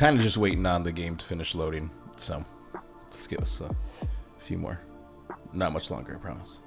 kind of just waiting on the game to finish loading. So let's give us a few more. Not much longer, I promise.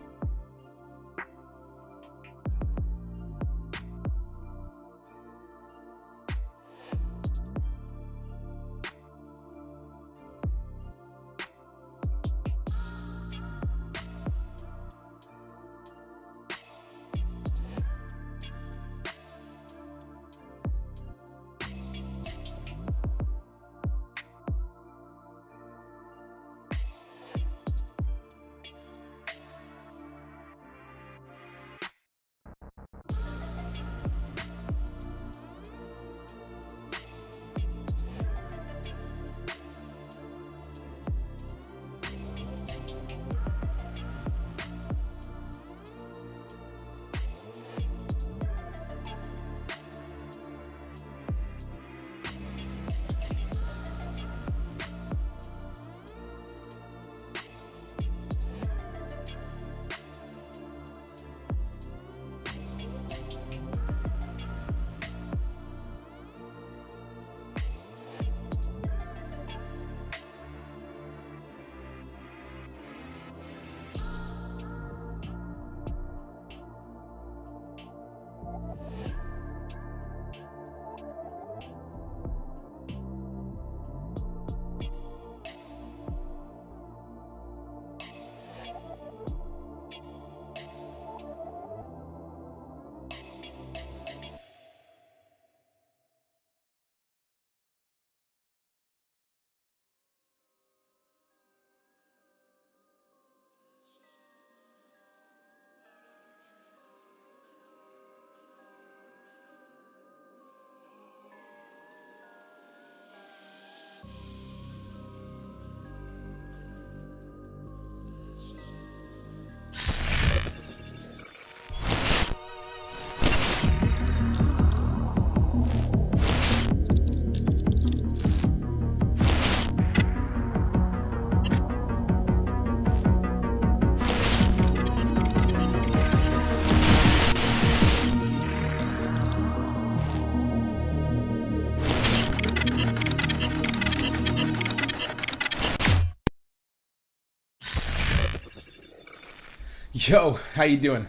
Yo, how you doing?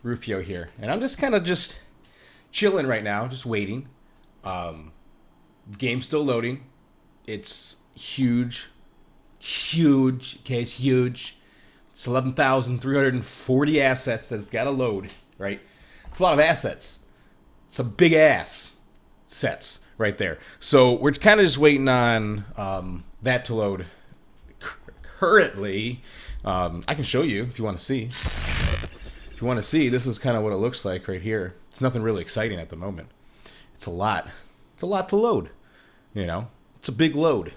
Rufio here. And I'm just kind of just chilling right now, just waiting. Game's still loading. It's huge. Huge. Okay, it's huge. It's 11,340 assets that's got to load, right? It's a lot of assets. Some big ass sets right there. So we're kind of just waiting on that to load. Currently, I can show you if you want to see. If you want to see, this is kind of what it looks like right here. It's nothing really exciting at the moment. It's a lot. It's a lot to load. You know, it's a big load.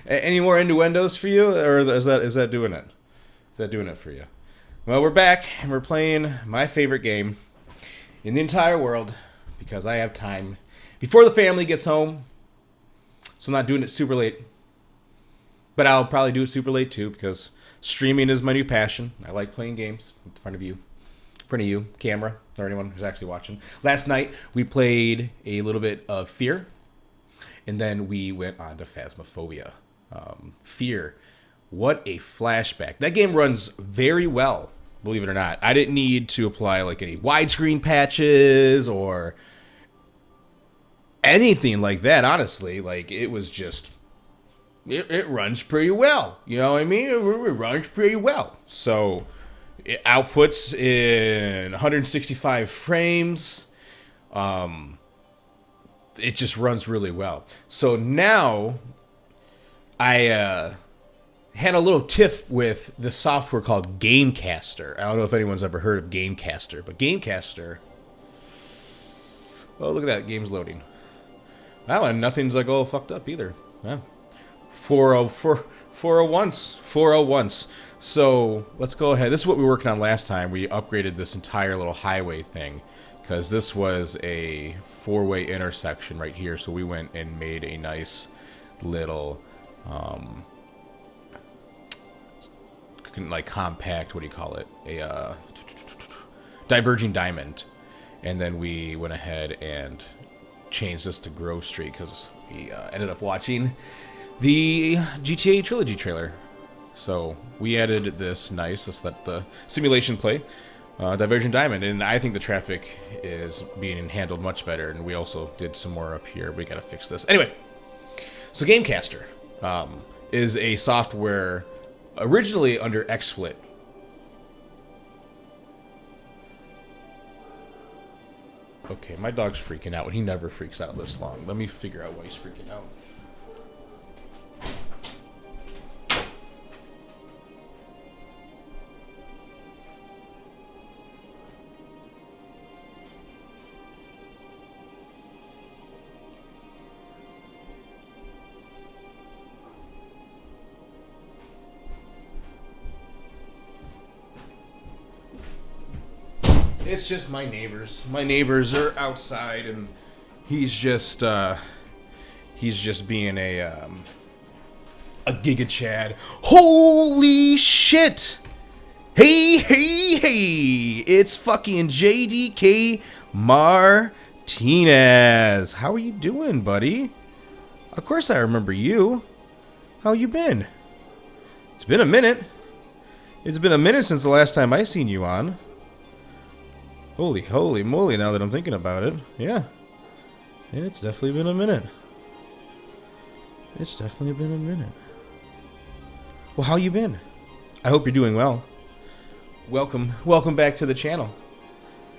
Any more innuendos for you, or is that doing it? Is that doing it for you? Well, we're back and we're playing my favorite game in the entire world because I have time before the family gets home. So I'm not doing it super late. But I'll probably do it super late too because streaming is my new passion. I like playing games in front of you, camera, or anyone who's actually watching. Last night we played a little bit of Fear, and then we went on to Phasmophobia. Fear, what a flashback. That game runs very well, believe it or not. I didn't need to apply like any widescreen patches or anything like that, honestly. Like, it was just... It runs pretty well. You know what I mean? It runs pretty well. So it outputs in 165 frames. It just runs really well. So now I had a little tiff with the software called Gamecaster. I don't know if anyone's ever heard of Gamecaster, but Gamecaster... Oh, look at that. Game's loading. Wow, and nothing's like all fucked up either. Yeah. 401. So let's go ahead. This is what we were working on last time. We upgraded this entire little highway thing because this was a four-way intersection right here. So we went and made a nice little like compact, what do you call it? A diverging diamond. And then we went ahead and changed this to Grove Street because we ended up watching the GTA Trilogy trailer. So we added this let the simulation play, Divergent Diamond, and I think the traffic is being handled much better, and we also did some more up here. We gotta fix this. Anyway, so Gamecaster is a software originally under XSplit. Okay, my dog's freaking out, and he never freaks out this long. Let me figure out why he's freaking out. It's just my neighbors. My neighbors are outside, and he's just being a Giga Chad. Holy shit! Hey, hey, hey! It's fucking JDK Martinez. How are you doing, buddy? Of course I remember you. How you been? It's been a minute. It's been a minute since the last time I seen you on. Holy moly, now that I'm thinking about it. Yeah. It's definitely been a minute. It's definitely been a minute. Well, how you been? I hope you're doing well. Welcome back to the channel.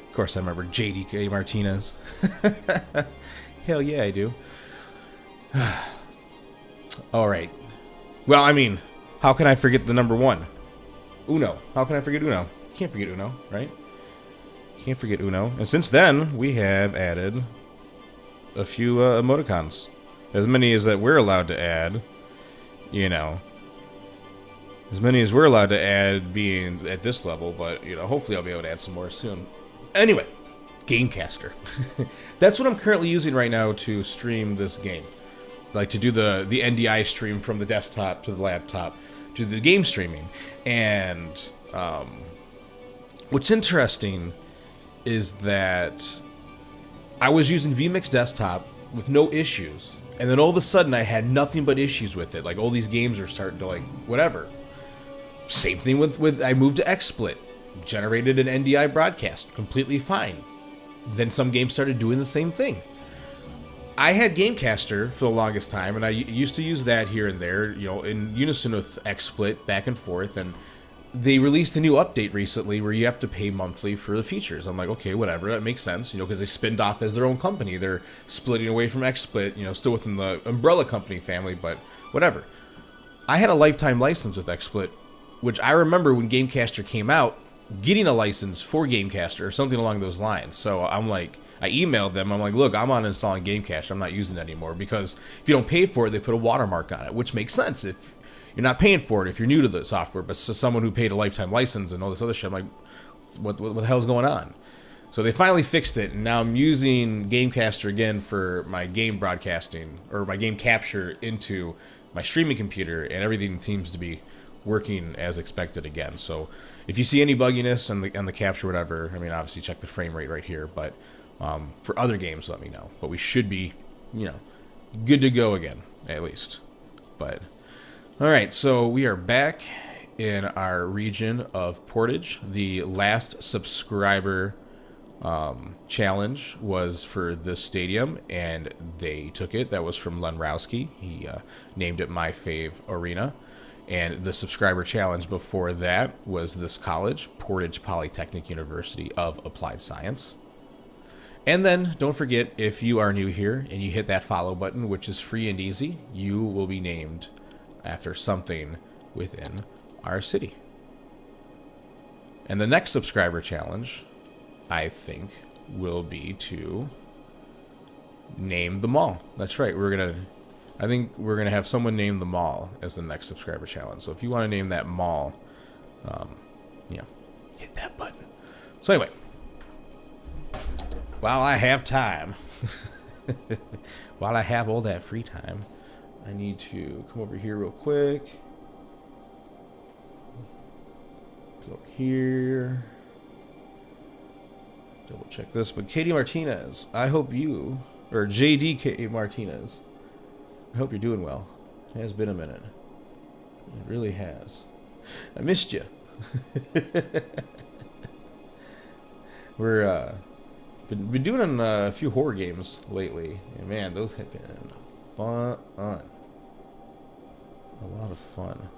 Of course I remember JDK Martinez. Hell yeah, I do. Alright. Well, I mean, how can I forget the number one? Uno. How can I forget Uno? Can't forget Uno, right? Can't forget Uno. And since then, we have added a few emoticons. As many as that we're allowed to add, you know. As many as we're allowed to add being at this level, but, you know, hopefully I'll be able to add some more soon. Anyway, Gamecaster. That's what I'm currently using right now to stream this game. Like, to do the NDI stream from the desktop to the laptop to the game streaming. And what's interesting is that I was using vMix Desktop with no issues, and then all of a sudden I had nothing but issues with it. Like, all these games are starting to, like, whatever. Same thing with I moved to XSplit, generated an NDI broadcast, completely fine. Then some games started doing the same thing. I had Gamecaster for the longest time, and I used to use that here and there, you know, in unison with XSplit, back and forth, and they released a new update recently where you have to pay monthly for the features. I'm like, okay, whatever, that makes sense, you know, because they spinned off as their own company. They're splitting away from XSplit, you know, still within the umbrella company family, but whatever. I had a lifetime license with XSplit, which I remember when Gamecaster came out, getting a license for Gamecaster or something along those lines. So I'm like, I emailed them. I'm like, look, I'm uninstalling Gamecaster. I'm not using it anymore because if you don't pay for it, they put a watermark on it, which makes sense. If you're not paying for it, if you're new to the software, but someone who paid a lifetime license and all this other shit, I'm like, what the hell's going on? So they finally fixed it, and now I'm using Gamecaster again for my game broadcasting or my game capture into my streaming computer, and everything seems to be working as expected again. So if you see any bugginess on the capture, whatever, I mean, obviously check the frame rate right here, but for other games, let me know. But we should be, you know, good to go again, at least. But all right, so we are back in our region of Portage. The last subscriber challenge was for this stadium, and they took it. That was from Lenrowski. He named it My Fave Arena. And the subscriber challenge before that was this college, Portage Polytechnic University of Applied Science. And then, don't forget, if you are new here and you hit that follow button, which is free and easy, you will be named after something within our city. And the next subscriber challenge, I think, will be to name the mall. That's right, I think we're going to have someone name the mall as the next subscriber challenge. So if you want to name that mall, you know, hit that button. So anyway, while I have time, while I have all that free time, I need to come over here real quick. Go here. Double check this. But Katie Martinez, I hope you Or JDK Martinez. I hope you're doing well. It has been a minute. It really has. I missed you. We're been doing a few horror games lately, and man, those have been fun. A lot of fun.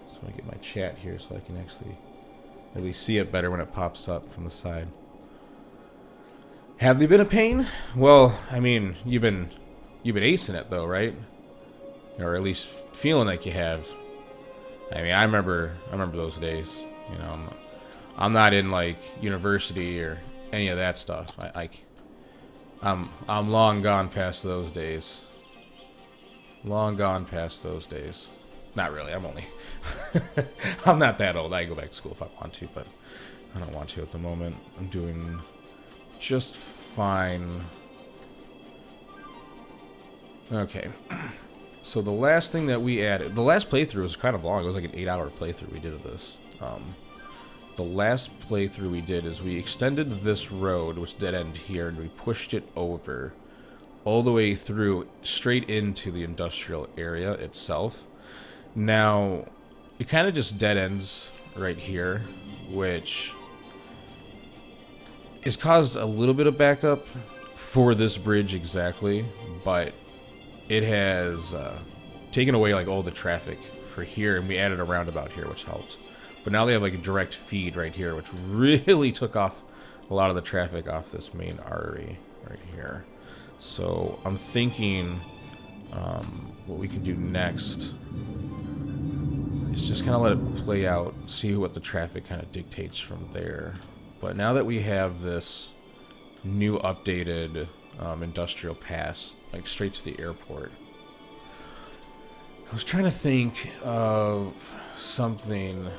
Just want to get my chat here so I can actually at least see it better when it pops up from the side. Have they been a pain? Well, I mean, you've been acing it though, right? Or at least feeling like you have. I mean, I remember those days. You know, I'm not in like university or any of that stuff. I'm long gone past those days. Long gone past those days. Not really. I'm only. I'm not that old. I can go back to school if I want to, but I don't want to at the moment. I'm doing just fine. Okay. So the last thing that we added, the last playthrough was kind of long. It was like an 8-hour playthrough we did of this. The last playthrough we did is we extended this road, which dead end here, and we pushed it over all the way through straight into the industrial area itself. Now, it kind of just dead ends right here, which has caused a little bit of backup for this bridge exactly, but it has taken away like all the traffic for here, and we added a roundabout here, which helped. But now they have like a direct feed right here, which really took off a lot of the traffic off this main artery right here. So I'm thinking what we can do next is just kind of let it play out, see what the traffic kind of dictates from there. But now that we have this new updated industrial pass, like straight to the airport, I was trying to think of something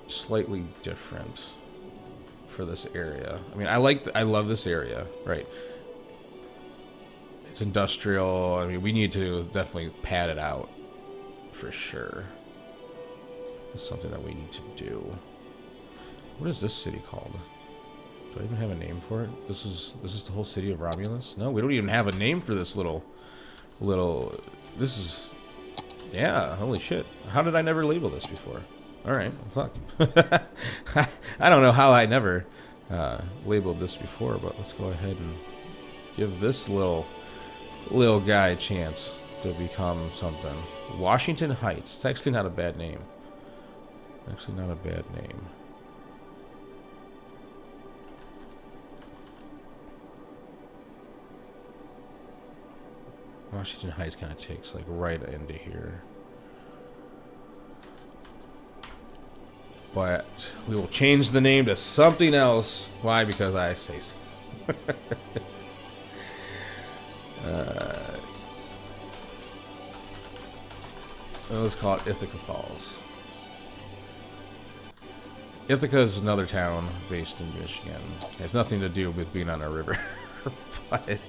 slightly different for this area. I mean, I love this area, right? It's industrial. I mean, we need to definitely pad it out for sure. It's something that we need to do. What is this city called? Do I even have a name for it? This is the whole city of Romulus? No, we don't even have a name for this little this is, yeah, holy shit. How did I never label this before? Alright, well, fuck. I don't know how I never labeled this before, but let's go ahead and give this little guy a chance to become something. Washington Heights. It's actually not a bad name. Actually not a bad name. Washington Heights kind of takes like right into here. But we will change the name to something else. Why? Because I say so. Let's call it Ithaca Falls. Ithaca is another town based in Michigan. It has nothing to do with being on a river. But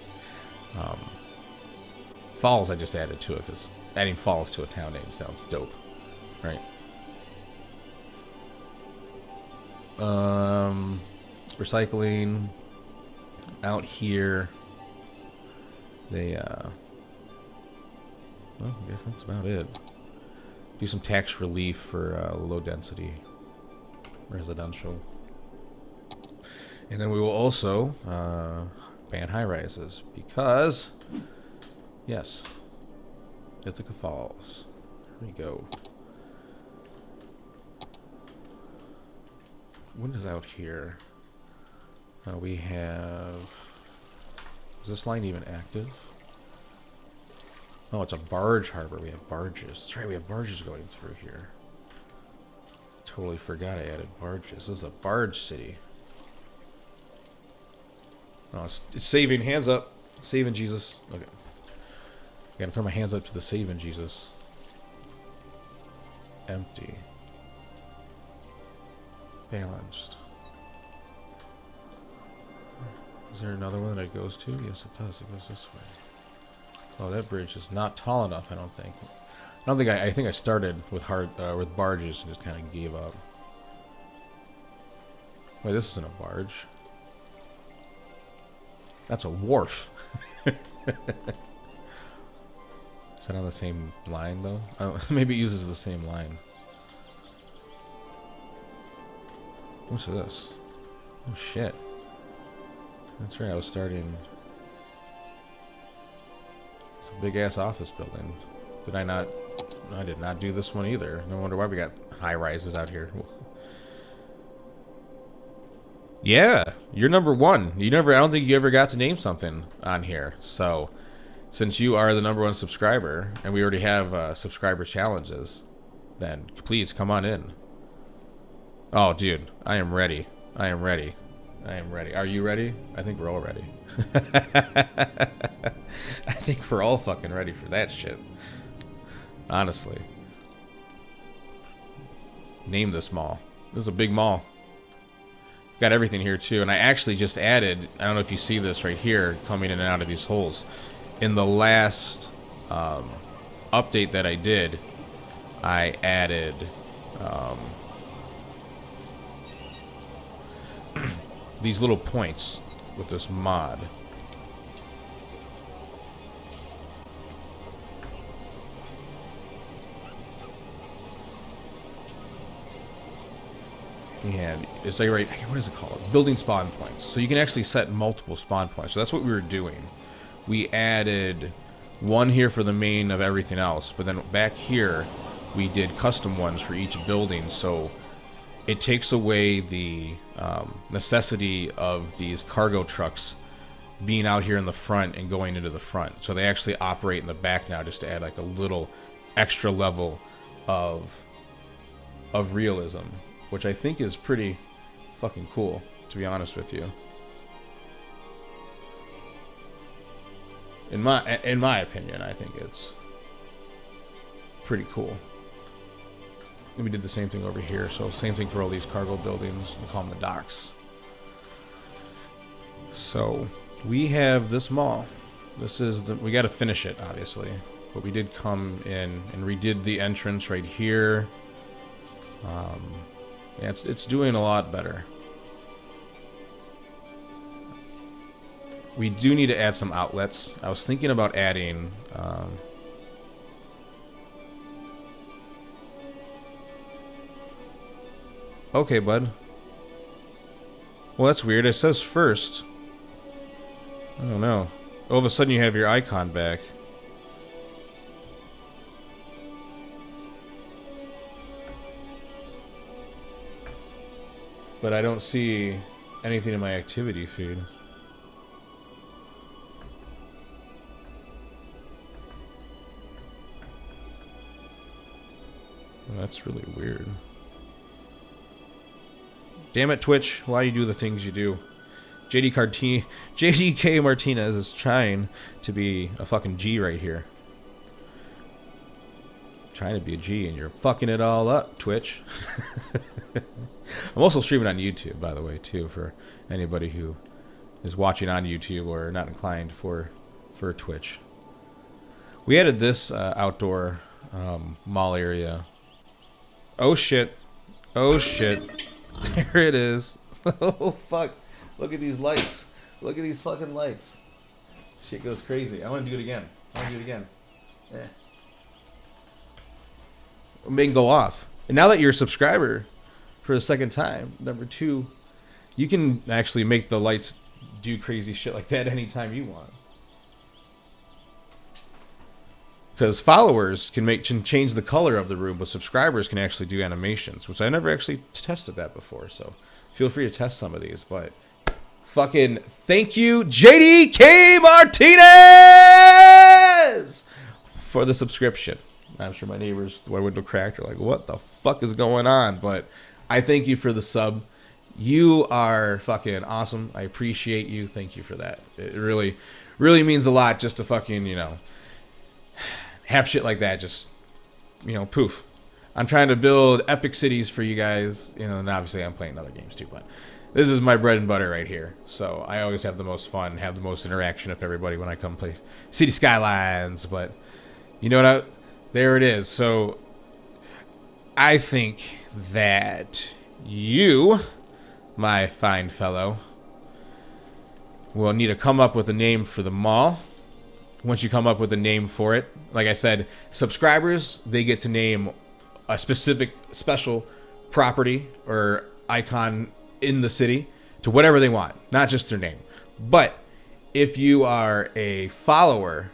Falls I just added to it because adding Falls to a town name sounds dope. Right? Recycling out here. They well, I guess that's about it. Do some tax relief for low density residential. And then we will also ban high rises because yes, Ithaca Falls. Here we go. What is out here? We have... Is this line even active? Oh, it's a barge harbor. We have barges. That's right, we have barges going through here. Totally forgot I added barges. This is a barge city. Oh, it's saving. Hands up. Saving Jesus. Okay. Gotta throw my hands up to the saving Jesus. Empty. Balanced. Is there another one that it goes to? Yes, it does. It goes this way. Oh, that bridge is not tall enough, I don't think. I think I started with barges and just kind of gave up. Wait, this isn't a barge. That's a wharf. Is that on the same line, though? Maybe it uses the same line. What's this? Oh, shit. That's right, I was starting... It's a big-ass office building. Did I not... I did not do this one either. No wonder why we got high-rises out here. Yeah, you're number one. I don't think you ever got to name something on here. So, since you are the #1 subscriber, and we already have subscriber challenges, then please come on in. Oh, dude, I am ready. I am ready. I am ready. Are you ready? I think we're all ready. I think we're all fucking ready for that shit. Honestly. Name this mall. This is a big mall. Got everything here too, and I actually just added, I don't know if you see this right here, coming in and out of these holes. In the last update that I did, I added these little points with this mod. And it's like, right, what is it called? Building spawn points. So you can actually set multiple spawn points. So that's what we were doing. We added one here for the main of everything else, but then back here we did custom ones for each building. So it takes away the necessity of these cargo trucks being out here in the front and going into the front. So they actually operate in the back now, just to add like a little extra level of realism, which I think is pretty fucking cool, to be honest with you. In my opinion, I think it's pretty cool. And we did the same thing over here, so same thing for all these cargo buildings. We call them the docks. So we have this mall. This is we got to finish it, obviously, but we did come in and redid the entrance right here. Yeah, it's doing a lot better. We do need to add some outlets. I was thinking about adding okay, bud. Well, that's weird. It says first. I don't know. All of a sudden you have your icon back. But I don't see anything in my activity feed. Well, that's really weird. Damn it, Twitch. Why do you do the things you do? JDK Martinez is trying to be a fucking G right here. Trying to be a G and you're fucking it all up, Twitch. I'm also streaming on YouTube, by the way, too, for anybody who is watching on YouTube or not inclined for Twitch. We added this outdoor mall area. Oh shit. Oh shit. There it is. Oh fuck. Look at these lights. Look at these fucking lights. Shit goes crazy. I want to do it again. Yeah. Make it go off. And now that you're a subscriber for the second time, #2, you can actually make the lights do crazy shit like that anytime you want. Because followers can change the color of the room, but subscribers can actually do animations, which I never actually tested that before. So feel free to test some of these. But fucking thank you, JDK Martinez, for the subscription. I'm sure my neighbors, the window cracked, are like, what the fuck is going on? But I thank you for the sub. You are fucking awesome. I appreciate you. Thank you for that. It really, really means a lot just to fucking, have shit like that just, poof. I'm trying to build epic cities for you guys, and obviously I'm playing other games too, but this is my bread and butter right here. So I always have the most fun, have the most interaction with everybody when I come play Cities Skylines, but you know what? There it is. So I think that you my fine fellow, we'll need to come up with a name for the mall. Once you come up with a name for it, like I said, subscribers, they get to name a specific special property or icon in the city to whatever they want, not just their name. But if you are a follower,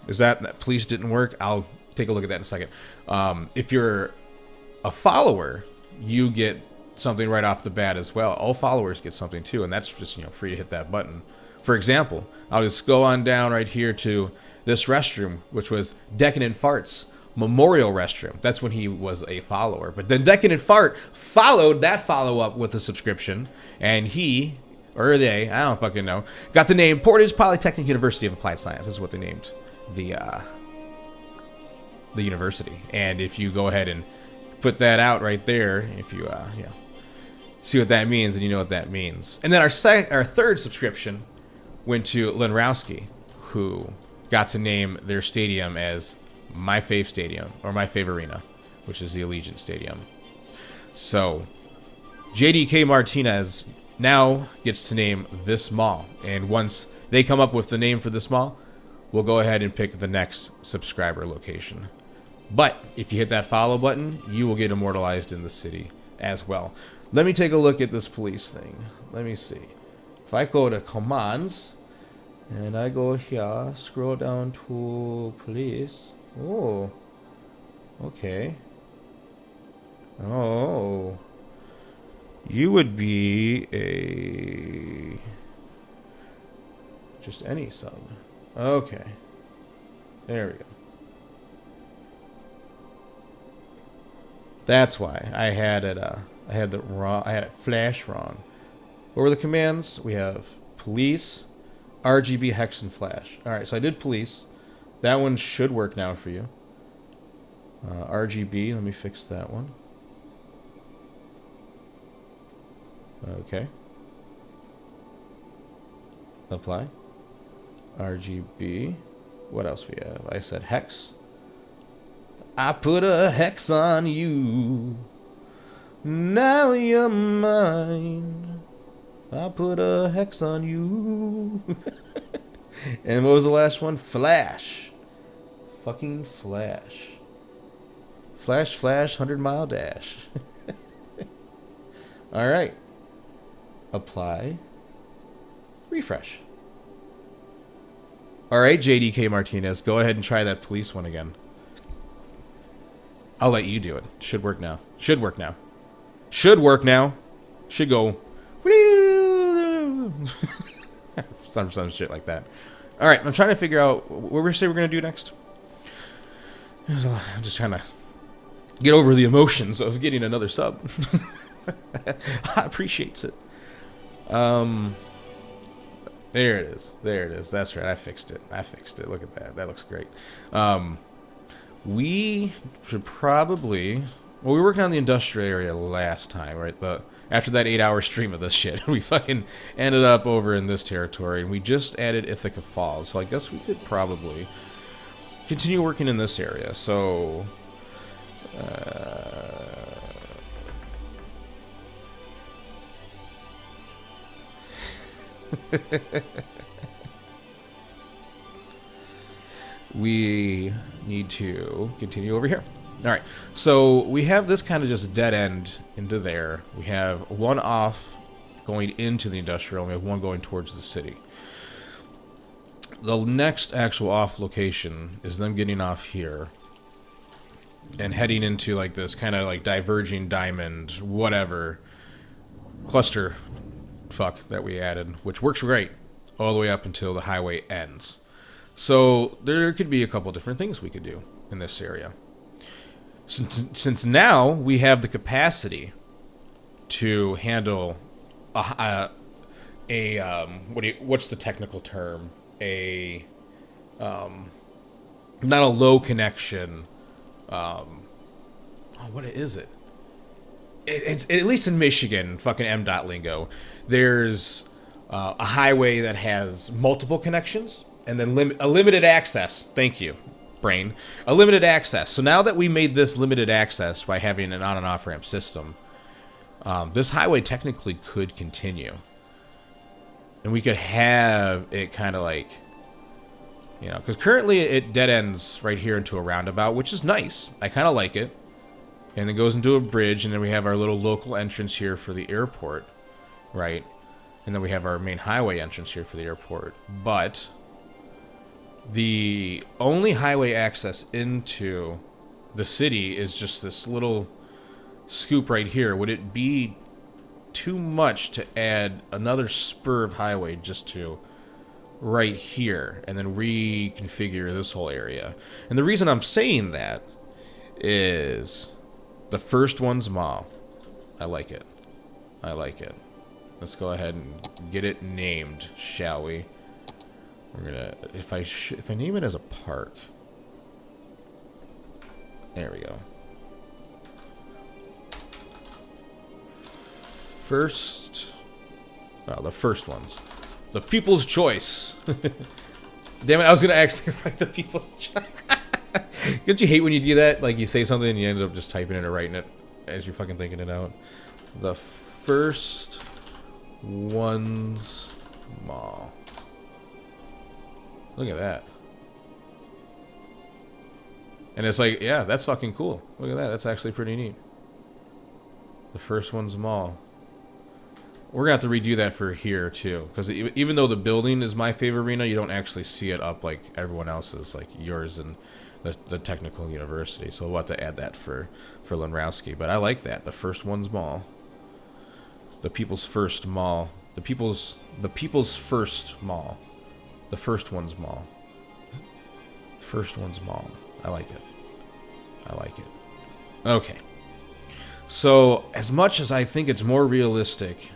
is that police didn't work? I'll take a look at that in a second. If you're a follower, you get something right off the bat as well. All followers get something too, and that's just free to hit that button. For example, I'll just go on down right here to this restroom, which was Decadent Fart's memorial restroom. That's when he was a follower. But then Decadent Fart followed that follow-up with a subscription, and he, or they, I don't fucking know, got the name Portage Polytechnic University of Applied Science. That's what they named the university. And if you go ahead and put that out right there, if you see what that means, and you know what that means. And then our third subscription went to Lenrowski, who got to name their stadium as My Fave Stadium, or My Fave Arena, which is the Allegiant Stadium. So, JDK Martinez now gets to name this mall. And once they come up with the name for this mall, we'll go ahead and pick the next subscriber location. But if you hit that follow button, you will get immortalized in the city as well. Let me take a look at this police thing. Let me see. If I go to commands, and I go here, scroll down to police. Oh, okay. Oh, you would be a just any sub. Okay, there we go. That's why I had it. I had it flash wrong. What were the commands? We have police, RGB, hex, and flash. All right, so I did police. That one should work now for you. RGB, let me fix that one. Okay. Apply. RGB. What else we have? I said hex. I put a hex on you. Now you're mine. I put a hex on you. And what was the last one? Flash. Fucking flash. Flash, flash, 100-mile dash. Alright. Apply. Refresh. Alright, JDK Martinez, go ahead and try that police one again. I'll let you do it. Should work now. Should work now. Should work now. Should go. some shit like that. All right, I'm trying to figure out what we say we're gonna do next. I'm just trying to get over the emotions of getting another sub. I appreciates it. There it is. There it is. That's right. I fixed it. Look at that. That looks great. We should probably. Well, we were working on the industrial area last time, right? After that 8-hour stream of this shit, we fucking ended up over in this territory, and we just added Ithaca Falls. So I guess we could probably continue working in this area. So, we need to continue over here. All right, so we have this kind of just dead end into there. We have one off going into the industrial, and we have one going towards the city. The next actual off location is them getting off here and heading into like this kind of like diverging diamond, whatever, cluster fuck that we added, which works great all the way up until the highway ends. So there could be a couple different things we could do in this area. Since now we have the capacity to handle what's the technical term? Not a low connection. What is it? It's at least in Michigan, fucking MDOT lingo. There's a highway that has multiple connections, and then a limited access. Thank you, brain. A limited access. So now that we made this limited access by having an on and off ramp system, This highway technically could continue. And we could have it kind of like, you know, because currently it dead ends right here into a roundabout, which is nice. I kind of like it. And it goes into a bridge, and then we have our little local entrance here for the airport, right? And then we have our main highway entrance here for the airport. But the only highway access into the city is just this little scoop right here. Would it be too much to add another spur of highway just to right here and then reconfigure this whole area? And the reason I'm saying that is the first one's small. I like it. I like it. Let's go ahead and get it named, shall we? We're gonna, if I name it as a park. There we go. First, oh, the first ones. The People's Choice. Damn it, I was gonna actually write the People's Choice. Don't you hate when you do that? Like you say something and you end up just typing it or writing it as you're fucking thinking it out. The first one's mall. Look at that. And it's like, yeah, that's fucking cool. Look at that. That's actually pretty neat. The first one's mall. We're going to have to redo that for here, too. Because even though the building is my favorite arena, you don't actually see it up like everyone else's, like yours and the technical university. So we'll have to add that for Lenrowski. But I like that. The first one's mall. The people's first mall. The people's first mall. The first one's mall. First one's mall. I like it. I like it. Okay. So, as much as I think it's more realistic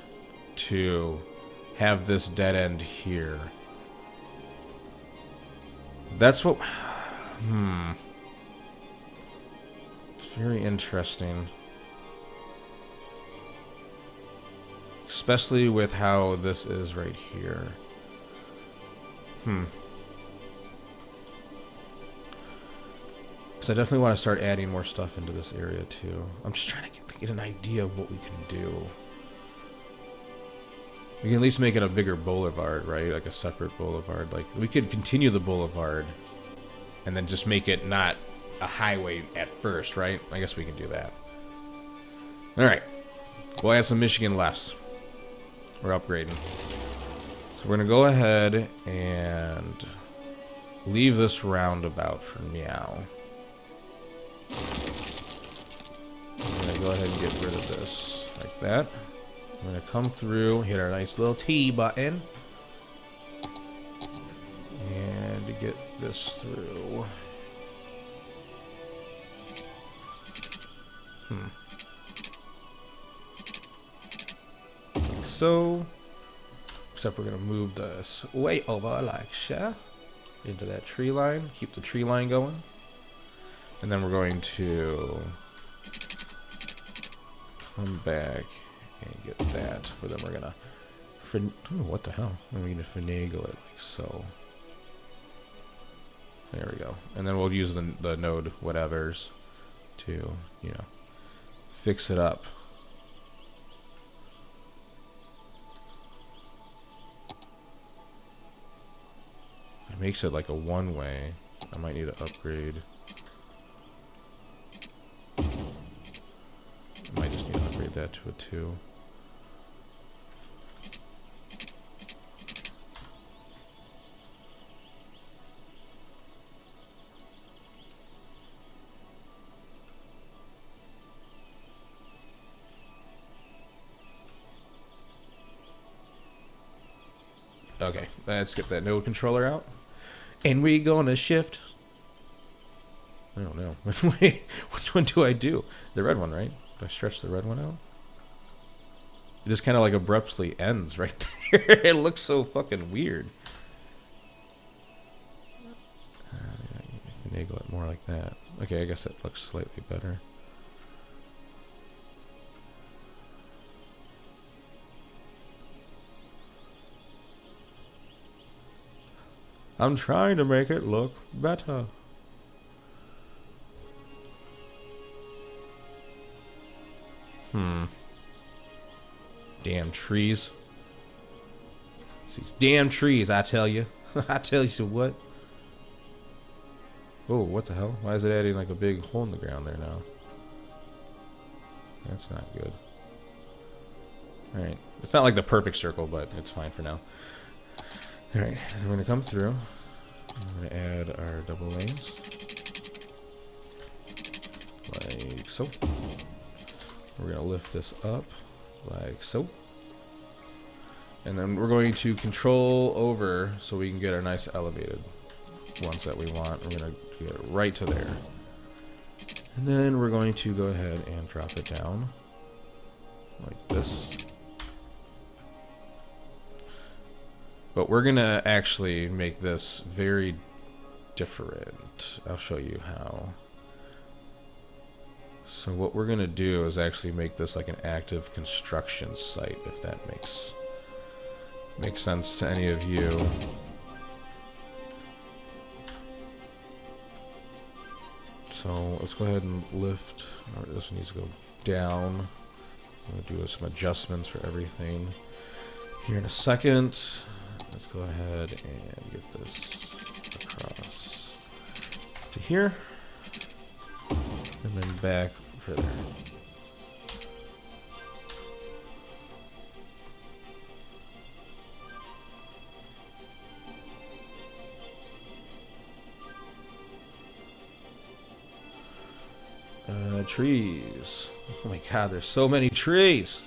to have this dead end here, that's what... It's very interesting. Especially with how this is right here. Because I definitely want to start adding more stuff into this area too. I'm just trying to get an idea of what we can do. We can at least make it a bigger boulevard, right? Like a separate boulevard. Like we could continue the boulevard and then just make it not a highway at first, right? I guess we can do that. All right. We'll add some Michigan lefts. We're upgrading. So we're going to go ahead and leave this roundabout for now. I'm going to go ahead and get rid of this like that. I'm going to come through, hit our nice little T button. And to get this through. Like so. Except we're going to move this way over like so. Into that tree line. Keep the tree line going. And then we're going to come back and get that. But then we're going to... Oh, what the hell? We're going to finagle it like so. There we go. And then we'll use the node whatevers to, you know, fix it up. It makes it like a one-way. I might need to upgrade. I might just need to upgrade that to a 2. Okay, let's get that node controller out. And we gonna shift. I don't know. Wait, which one do I do? The red one, right? Do I stretch the red one out? It just kind of like abruptly ends right there. It looks so fucking weird. Finagle it more like that. Okay, I guess that looks slightly better. I'm trying to make it look better. Damn trees. It's these damn trees, I tell you. I tell you so what. Oh, what the hell? Why is it adding like a big hole in the ground there now? That's not good. Alright. It's not like the perfect circle, but it's fine for now. Alright, we're going to come through. We're going to add our double lanes. Like so. We're going to lift this up. Like so. And then we're going to control over so we can get our nice elevated ones that we want. We're going to get it right to there. And then we're going to go ahead and drop it down like this. But we're going to actually make this very different. I'll show you how. So what we're going to do is actually make this like an active construction site, if that makes sense to any of you. So let's go ahead and lift. This needs to go down. I'm going to do some adjustments for everything here in a second. Let's go ahead and get this across to here. And then back further. Trees. Oh my god, there's so many trees.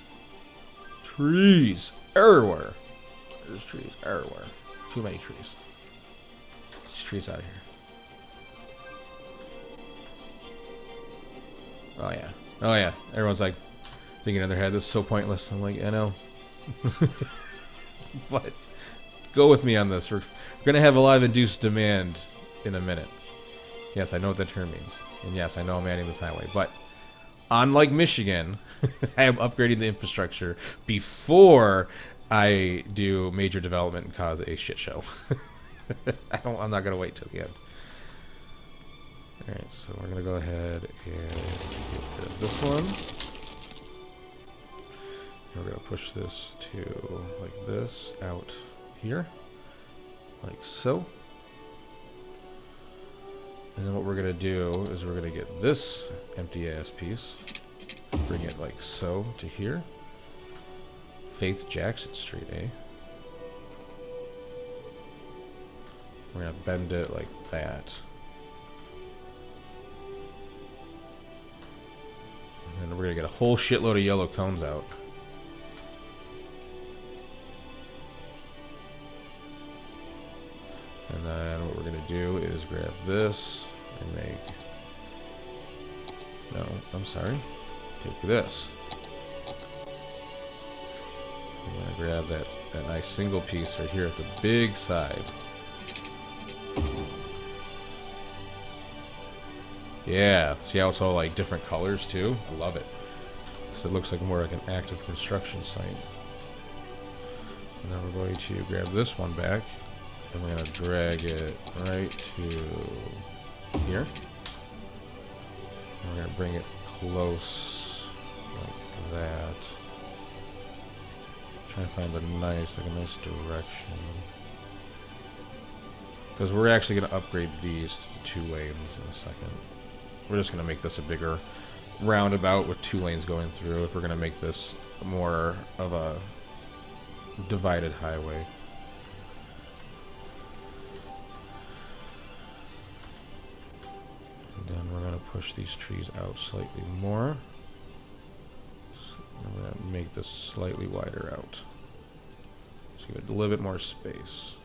Trees everywhere. There's trees everywhere. Too many trees. These trees out here. Oh yeah. Oh yeah. Everyone's like thinking in their head, this is so pointless. I'm like, I know. But go with me on this. We're gonna have a lot of induced demand in a minute. Yes, I know what that term means. And yes, I know I'm adding this highway. But unlike Michigan, I am upgrading the infrastructure before I do major development and cause a shit show. I'm not gonna wait till the end. Alright, so we're gonna go ahead and get rid of this one. And we're gonna push this to like this out here. Like so. And then what we're going to do is we're going to get this empty ass piece, bring it like so to here. Faith Jackson Street, eh? We're going to bend it like that. And then we're going to get a whole shitload of yellow cones out. And then what we're going to do is grab this and make... No, I'm sorry. Take this. I'm going to grab that nice single piece right here at the big side. Yeah, see how it's all like different colors too? I love it. Because it looks like more like an active construction site. And then we're going to grab this one back. And we're going to drag it right to here. And we're going to bring it close like that. Trying to find a nice direction. Because we're actually going to upgrade these to the 2 lanes in a second. We're just going to make this a bigger roundabout with 2 lanes going through if we're going to make this more of a divided highway. And then we're going to push these trees out slightly more. So I'm going to make this slightly wider out. So give it a little bit more space.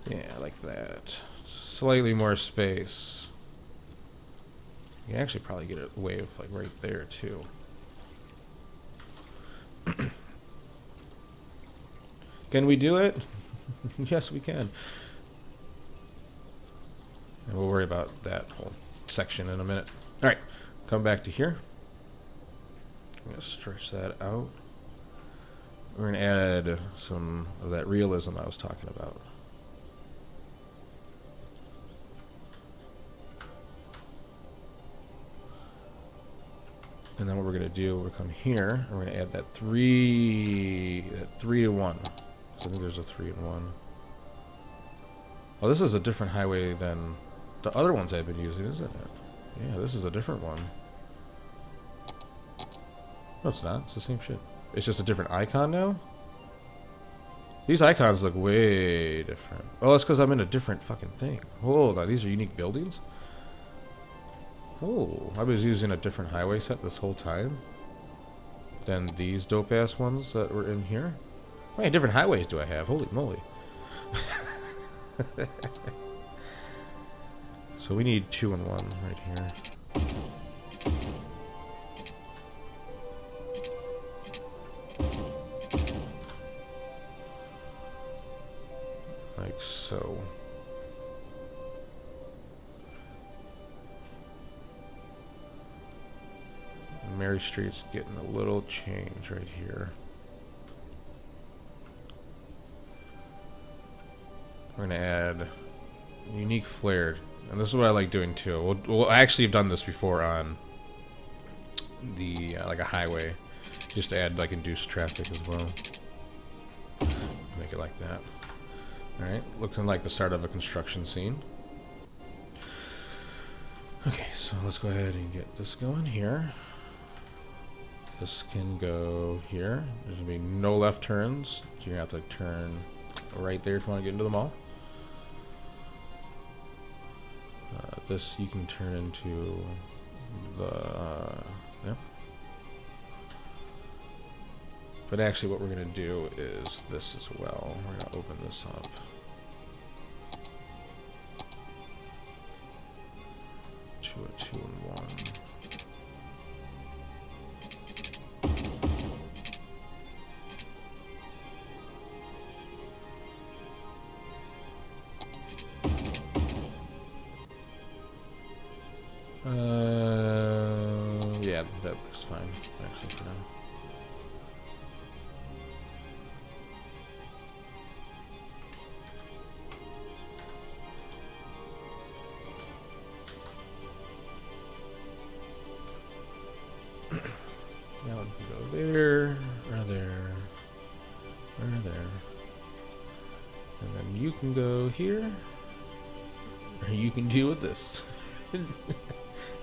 Yeah, like that. Slightly more space. You can actually probably get it away with like right there too. Can we do it? Yes, we can. And we'll worry about that whole section in a minute. All right, come back to here. I'm going to stretch that out. We're going to add some of that realism I was talking about. And then what we're gonna do, we'll come here, and we're gonna add that 3 to 1. So I think there's a 3 and 1. Oh, this is a different highway than the other ones I've been using, isn't it? Yeah, this is a different one. No, it's not. It's the same shit. It's just a different icon now? These icons look way different. Oh, it's because I'm in a different fucking thing. Oh, now these are unique buildings? Oh, I was using a different highway set this whole time than these dope-ass ones that were in here. How many different highways do I have? Holy moly. So we need 2 and 1 right here. Like so. Mary Street's getting a little change right here. We're gonna add unique flare, and this is what I like doing too. We'll actually have done this before on the like a highway, just to add like induced traffic as well. Make it like that. All right, looking like the start of a construction scene. Okay, so let's go ahead and get this going here. This can go here. There's gonna be no left turns. So you're gonna have to turn right there if you want to get into the mall. This you can turn into the yep. But actually, what we're gonna do is this as well. We're gonna open this up. To a 2 and 1. Yeah, that looks fine, actually, for now. That one can go there, or there, or there. And then you can go here, or you can deal with this.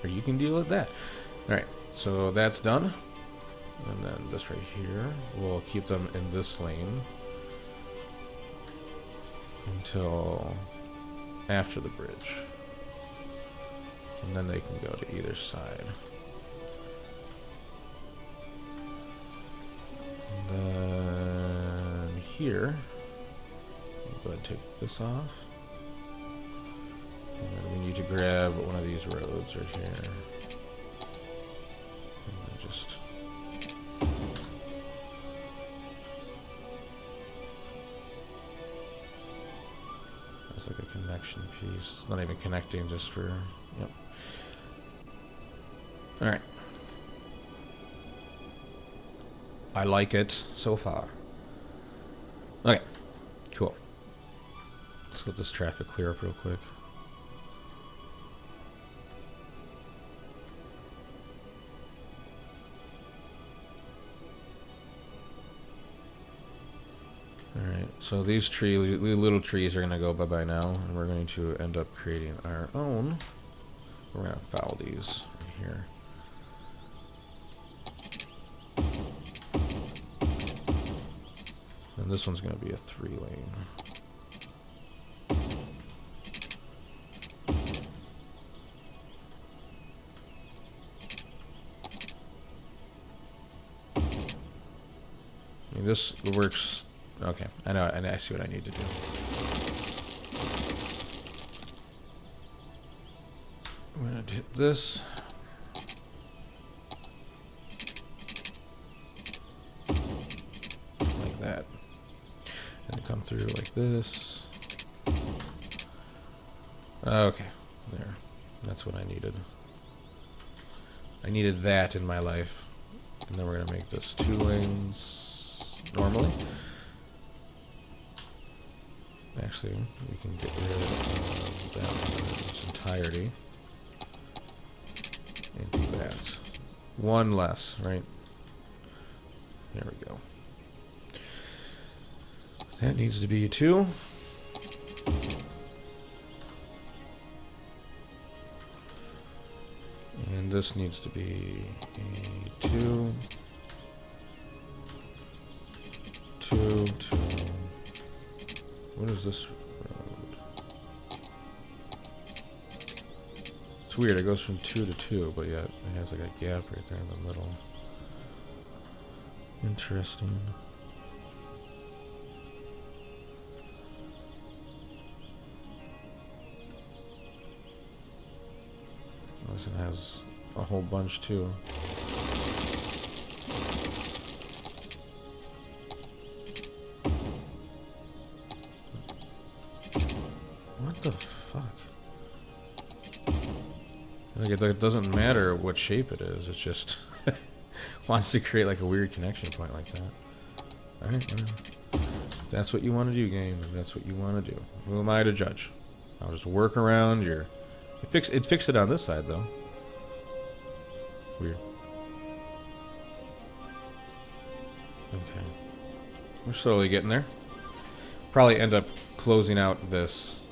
Or you can deal with that. Alright, so that's done. And then this right here, we'll keep them in this lane until after the bridge. And then they can go to either side. And then here, we'll go ahead and take this off. And then we need to grab one of these roads right here. And then just... That's like a connection piece. It's not even connecting, just for... Yep. Alright. I like it so far. Okay. Cool. Let's let this traffic clear up real quick. Alright, so these little trees are going to go bye-bye now, and we're going to end up creating our own. We're going to foul these right here. And this one's going to be a 3-lane. I mean, this works. Okay, I know, and I see what I need to do. I'm gonna hit this. Like that. And come through like this. Okay, there. That's what I needed. I needed that in my life. And then we're gonna make this 2 lanes normally. Actually, we can get rid of that in its entirety and do that. one less, right? There we go. That needs to be a 2. And this needs to be a 2. 2, 2. What is this road? It's weird, it goes from 2 to 2, but yet it has like a gap right there in the middle. Interesting. This one has a whole bunch too. What the fuck? Like it doesn't matter what shape it is, it's just wants to create like a weird connection point like that. Alright, well, if that's what you want to do, game, if that's what you want to do. Who am I to judge? I'll just work around your... It fixed it on this side, though. Weird. Okay. We're slowly getting there. Probably end up closing out this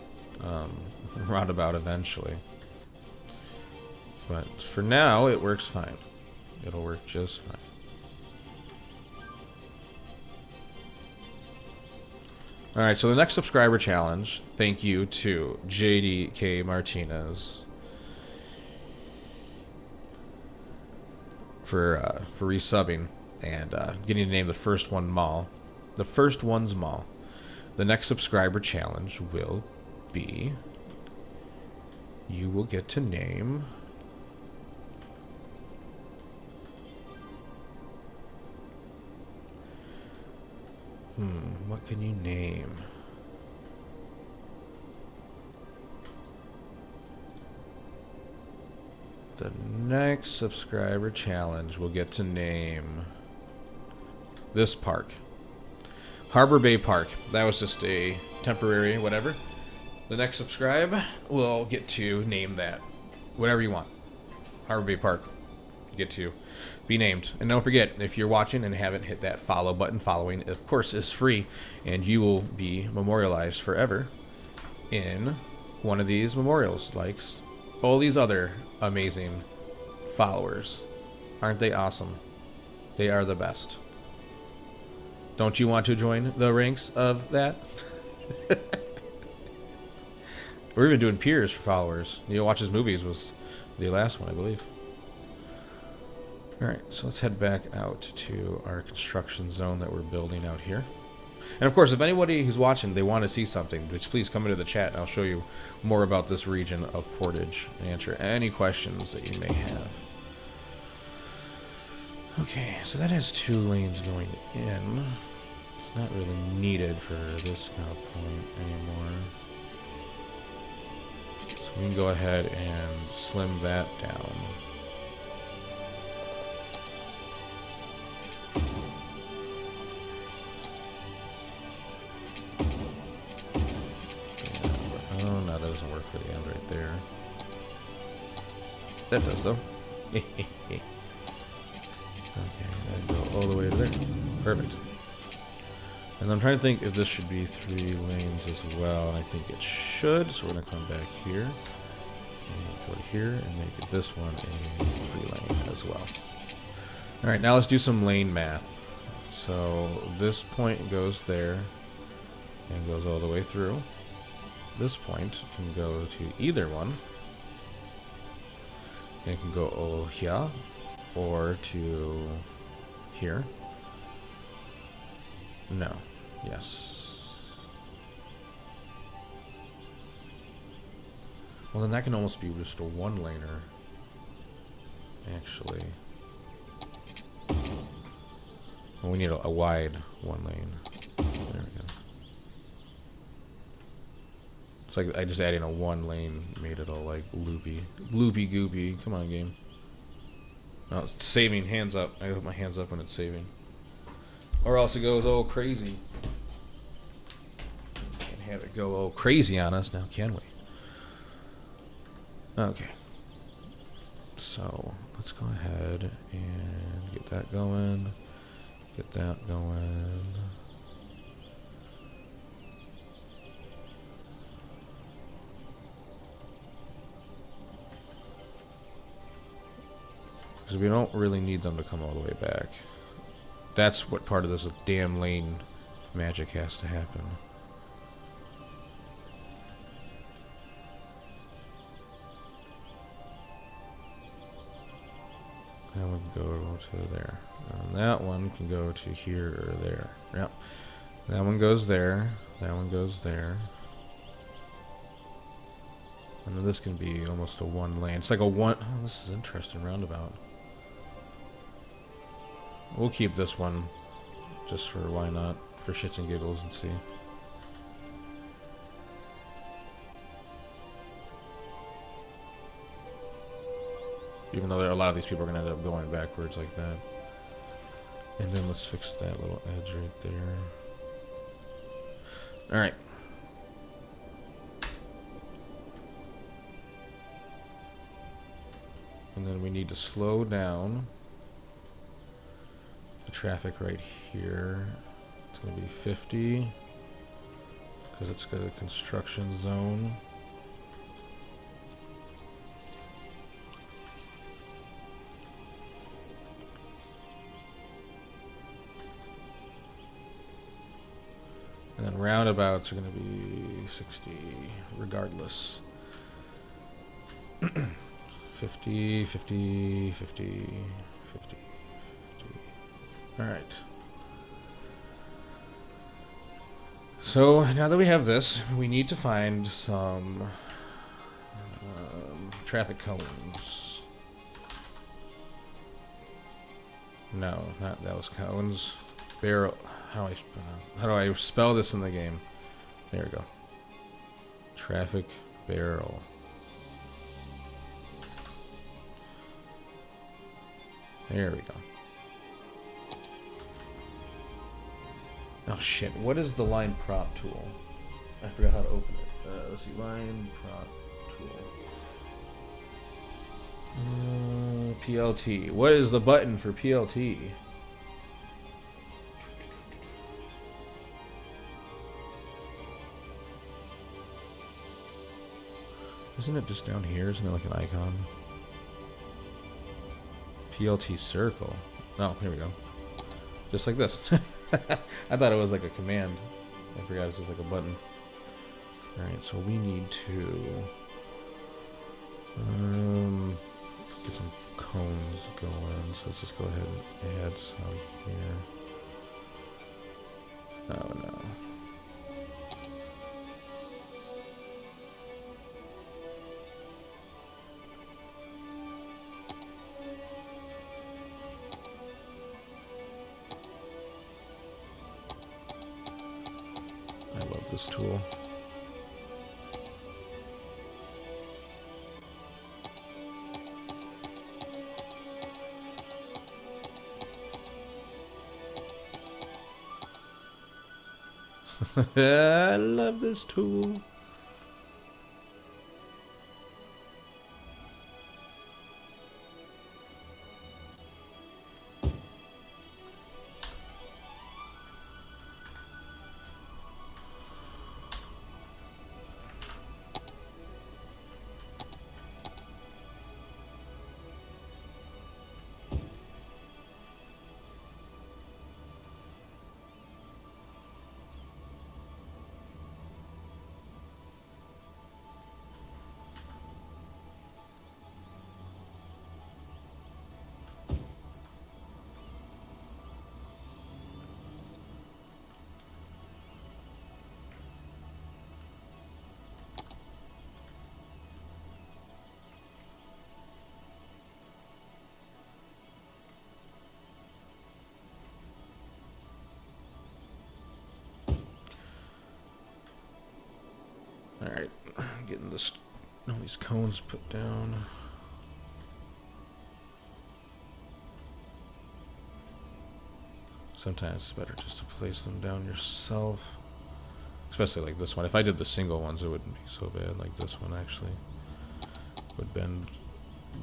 roundabout eventually. But for now, it works fine. It'll work just fine. Alright, so the next subscriber challenge, thank you to JDK Martinez for resubbing and getting to name the first one Mall. The first one's Mall. The next subscriber challenge will be... You will get to name... what can you name? The next subscriber challenge will get to name this park. Harbor Bay Park. That was just a temporary whatever. The next subscribe will get to name that. Whatever you want. Harbor Bay Park. You get to be named. And don't forget, if you're watching and haven't hit that follow button, following, of course, is free. And you will be memorialized forever in one of these memorials. Like all these other amazing followers. Aren't they awesome? They are the best. Don't you want to join the ranks of that? We're even doing peers for followers. Neil Watches Movies was the last one, I believe. Alright, so let's head back out to our construction zone that we're building out here. And of course, if anybody who's watching, they want to see something, just please come into the chat and I'll show you more about this region of Portage and answer any questions that you may have. Okay, so that has 2 lanes going in. It's not really needed for this kind of point anymore. So we can go ahead and slim that down. Oh, no, that doesn't work for the end right there. That does, though. Okay, then go all the way to there. Perfect. And I'm trying to think if this should be 3 lanes as well, and I think it should. So we're going to come back here and go to here and make it this one a 3-lane as well. All right, now let's do some lane math. So this point goes there and goes all the way through. This point can go to either one. It can go all here or to here. No. Yes. Well, then that can almost be just a 1-laner. Actually. Well, we need a wide 1 lane. There we go. It's like I just adding a 1 lane made it all like loopy. Loopy goopy. Come on, game. No, it's saving. Hands up. I put my hands up when it's saving. Or else it goes all crazy. Can't have it go all crazy on us now, can we? Okay. So let's go ahead and get that going. Get that going. Because we don't really need them to come all the way back. That's what part of this damn lane magic has to happen. That one can go to there. And that one can go to here or there. Yep. That one goes there. That one goes there. And then this can be almost a one lane. It's like a one. Oh, this is interesting roundabout. We'll keep this one just for why not, for shits and giggles, and see. Even though a lot of these people are going to end up going backwards like that. And then let's fix that little edge right there. Alright. And then we need to slow down the traffic right here. It's going to be 50 because it's got a construction zone. And then roundabouts are going to be 60 regardless. 50, 50, 50, 50, 50. Alright. So, now that we have this, we need to find some traffic cones. No, not those cones. Barrel. How do I spell this in the game? There we go. Traffic barrel. There we go. Oh shit, what is the line prop tool? I forgot how to open it. Let's see, line prop tool. PLT. What is the button for PLT? Isn't it just down here? Isn't it like an icon? PLT circle. Oh, here we go. Just like this. I thought it was like a command. I forgot it's just like a button. Alright, so we need to get some cones going. So let's just go ahead and add some here. Oh no. I love this tool. I love this tool. Alright, getting all these cones put down. Sometimes it's better just to place them down yourself. Especially like this one. If I did the single ones, it wouldn't be so bad. Like this one actually would bend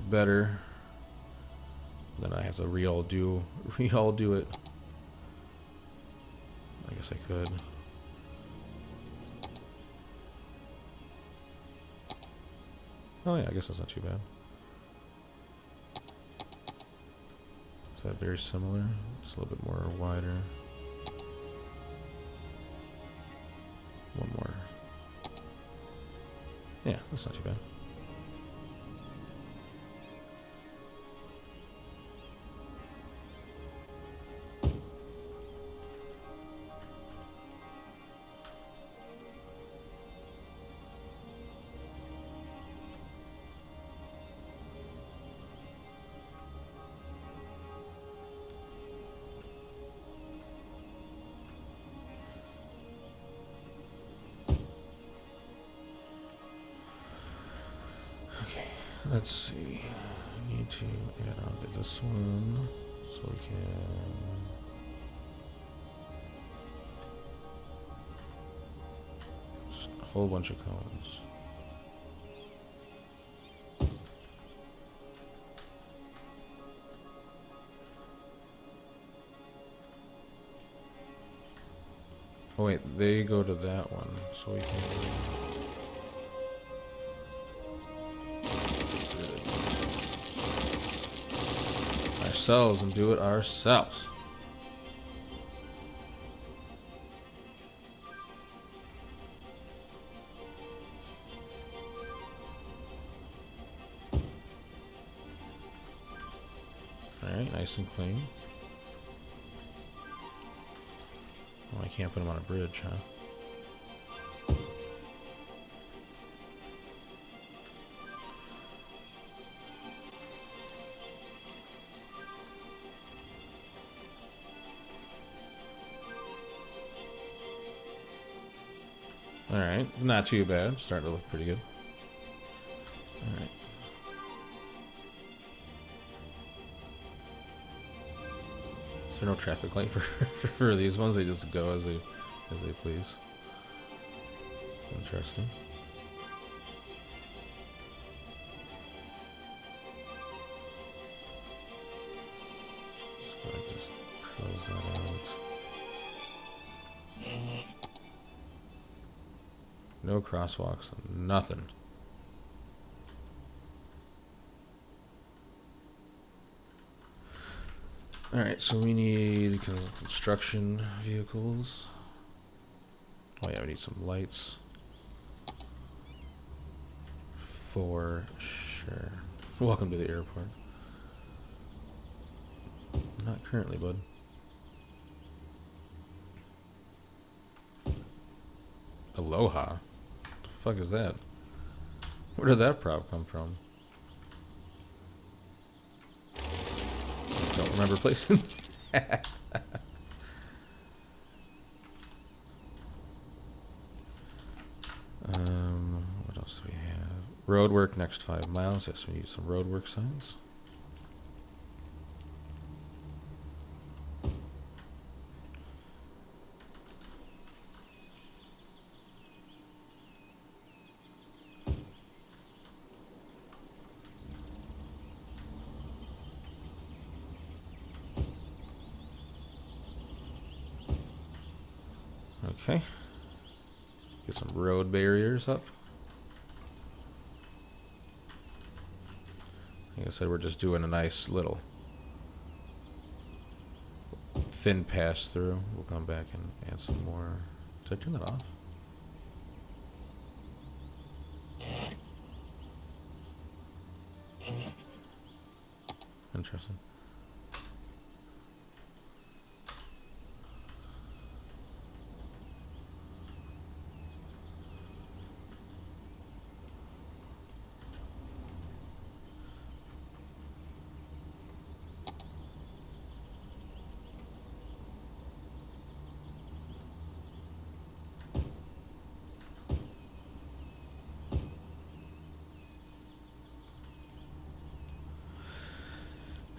better. Then I have to re-all do it. I guess I could. Oh yeah, I guess that's not too bad. Is that very similar? It's a little bit more wider. One more. Yeah, that's not too bad. Let's see. I need to add on to this one so we can. Just a whole bunch of cones. Oh wait, they go to that one, so we can. Ourselves and do it ourselves. Alright, nice and clean. Oh, I can't put them on a bridge, huh? Alright, not too bad. Starting to look pretty good. Alright. Is there no traffic light for these ones? They just go as they please. Interesting. So I just close that out. No crosswalks, nothing. Alright, so we need construction vehicles. Oh yeah, we need some lights. For sure. Welcome to the airport. Not currently, bud. Aloha? What the fuck is that? Where did that prop come from? Don't remember placing that. What else do we have? Road work next 5 miles. Yes, we need some road work signs. Okay. Get some road barriers up. Like I said, we're just doing a nice little thin pass through. We'll come back and add some more. Did I turn that off? Interesting.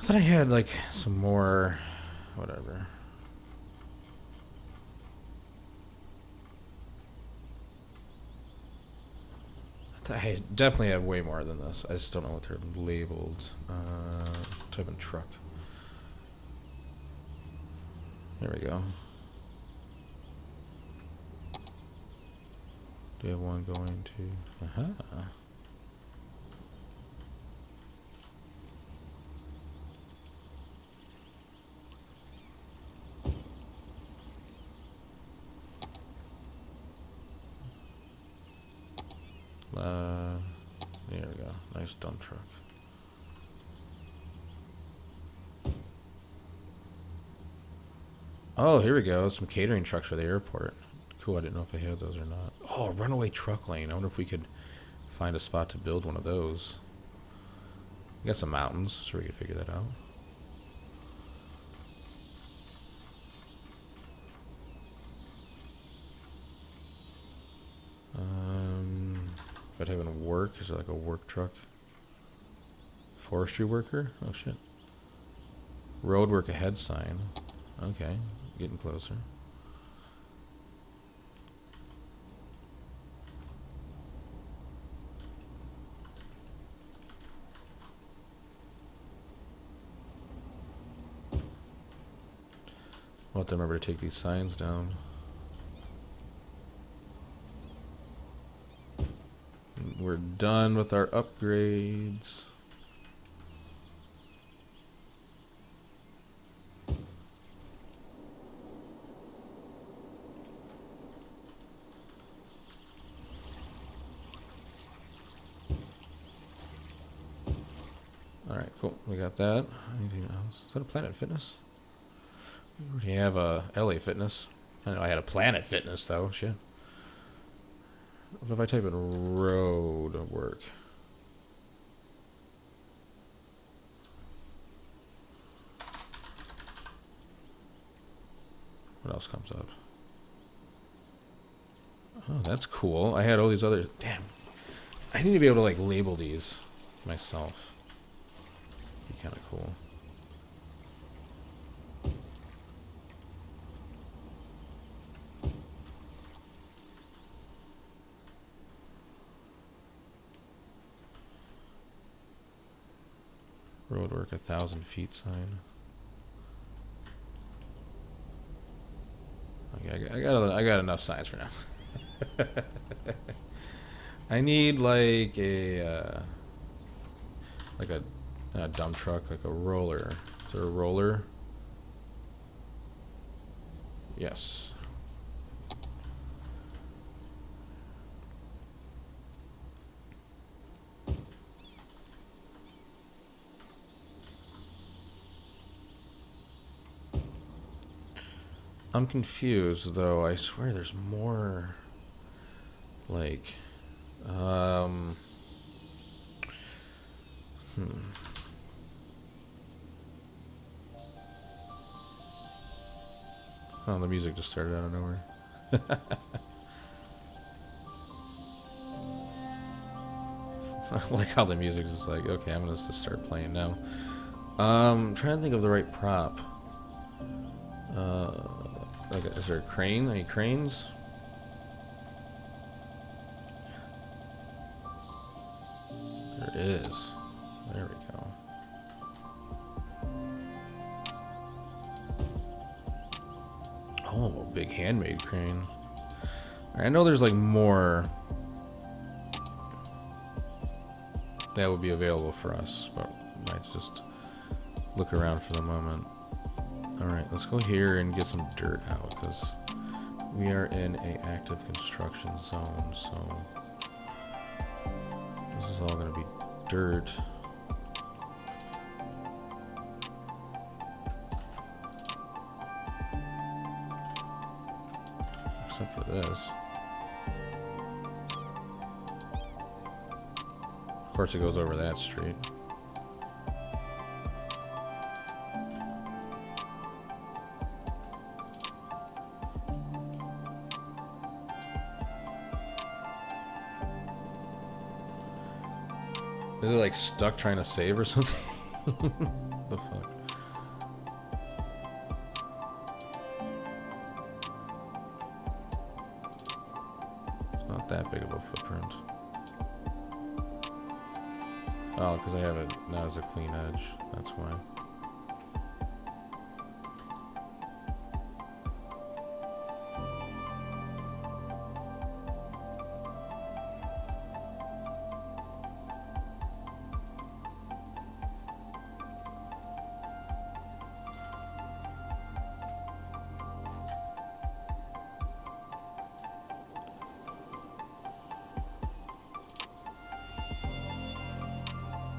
I thought I had like some more, whatever. I I definitely have way more than this. I just don't know what they're labeled. Type in truck. There we go. Do you have one going to... Aha. There we go. Nice dump truck. Oh, here we go. Some catering trucks for the airport. Cool. I didn't know if I had those or not. Oh, runaway truck lane. I wonder if we could find a spot to build one of those. We got some mountains, so we could figure that out. If I type in work, is it like a work truck? Forestry worker? Oh shit. Road work ahead sign. Okay, getting closer. I'll have to remember to take these signs down. We're done with our upgrades. All right, cool. We got that. Anything else? Is that a Planet Fitness? We already have a LA Fitness. I know I had a Planet Fitness though. Shit. What if I type in road work? What else comes up? Oh, that's cool. I had all these other... Damn. I need to be able to, like, label these myself. Be kind of cool. Roadwork 1,000 feet sign. Okay, I got enough signs for now. I need like a dump truck, like a roller. Is there a roller? Yes. I'm confused though. I swear there's more like oh, the music just started out of nowhere. I like how the music is just like, okay, I'm gonna just start playing now. I'm trying to think of the right prop. Okay, is there a crane? Any cranes? There is. There we go. Oh, big handmade crane. I know there's like more that would be available for us, but we might just look around for the moment. Alright, let's go here and get some dirt out, because we are in a active construction zone, so this is all going to be dirt. Except for this. Of course it goes over that street. Is it like stuck trying to save or something? The fuck? It's not that big of a footprint. Oh, because I have it not as a clean edge. That's why.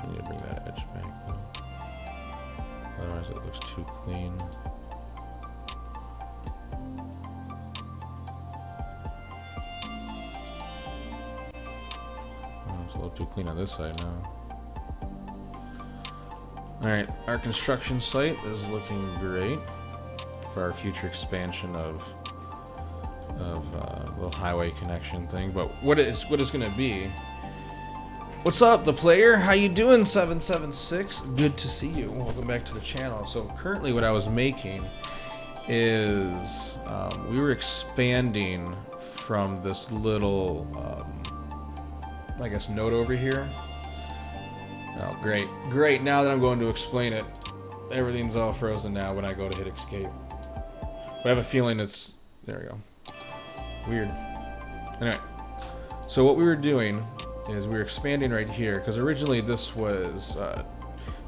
I need to bring that edge back though. Otherwise it looks too clean. Oh, it's a little too clean on this side now. Alright, our construction site is looking great for our future expansion of little highway connection thing. But what it's going to be. What's up, the player? How you doing, 776? Good to see you. Welcome back to the channel. So currently what I was making is we were expanding from this little, I guess, node over here. Oh, great. Great. Now that I'm going to explain it, everything's all frozen now when I go to hit escape. But I have a feeling it's... There we go. Weird. Anyway. So what we were doing is we were expanding right here, because originally this was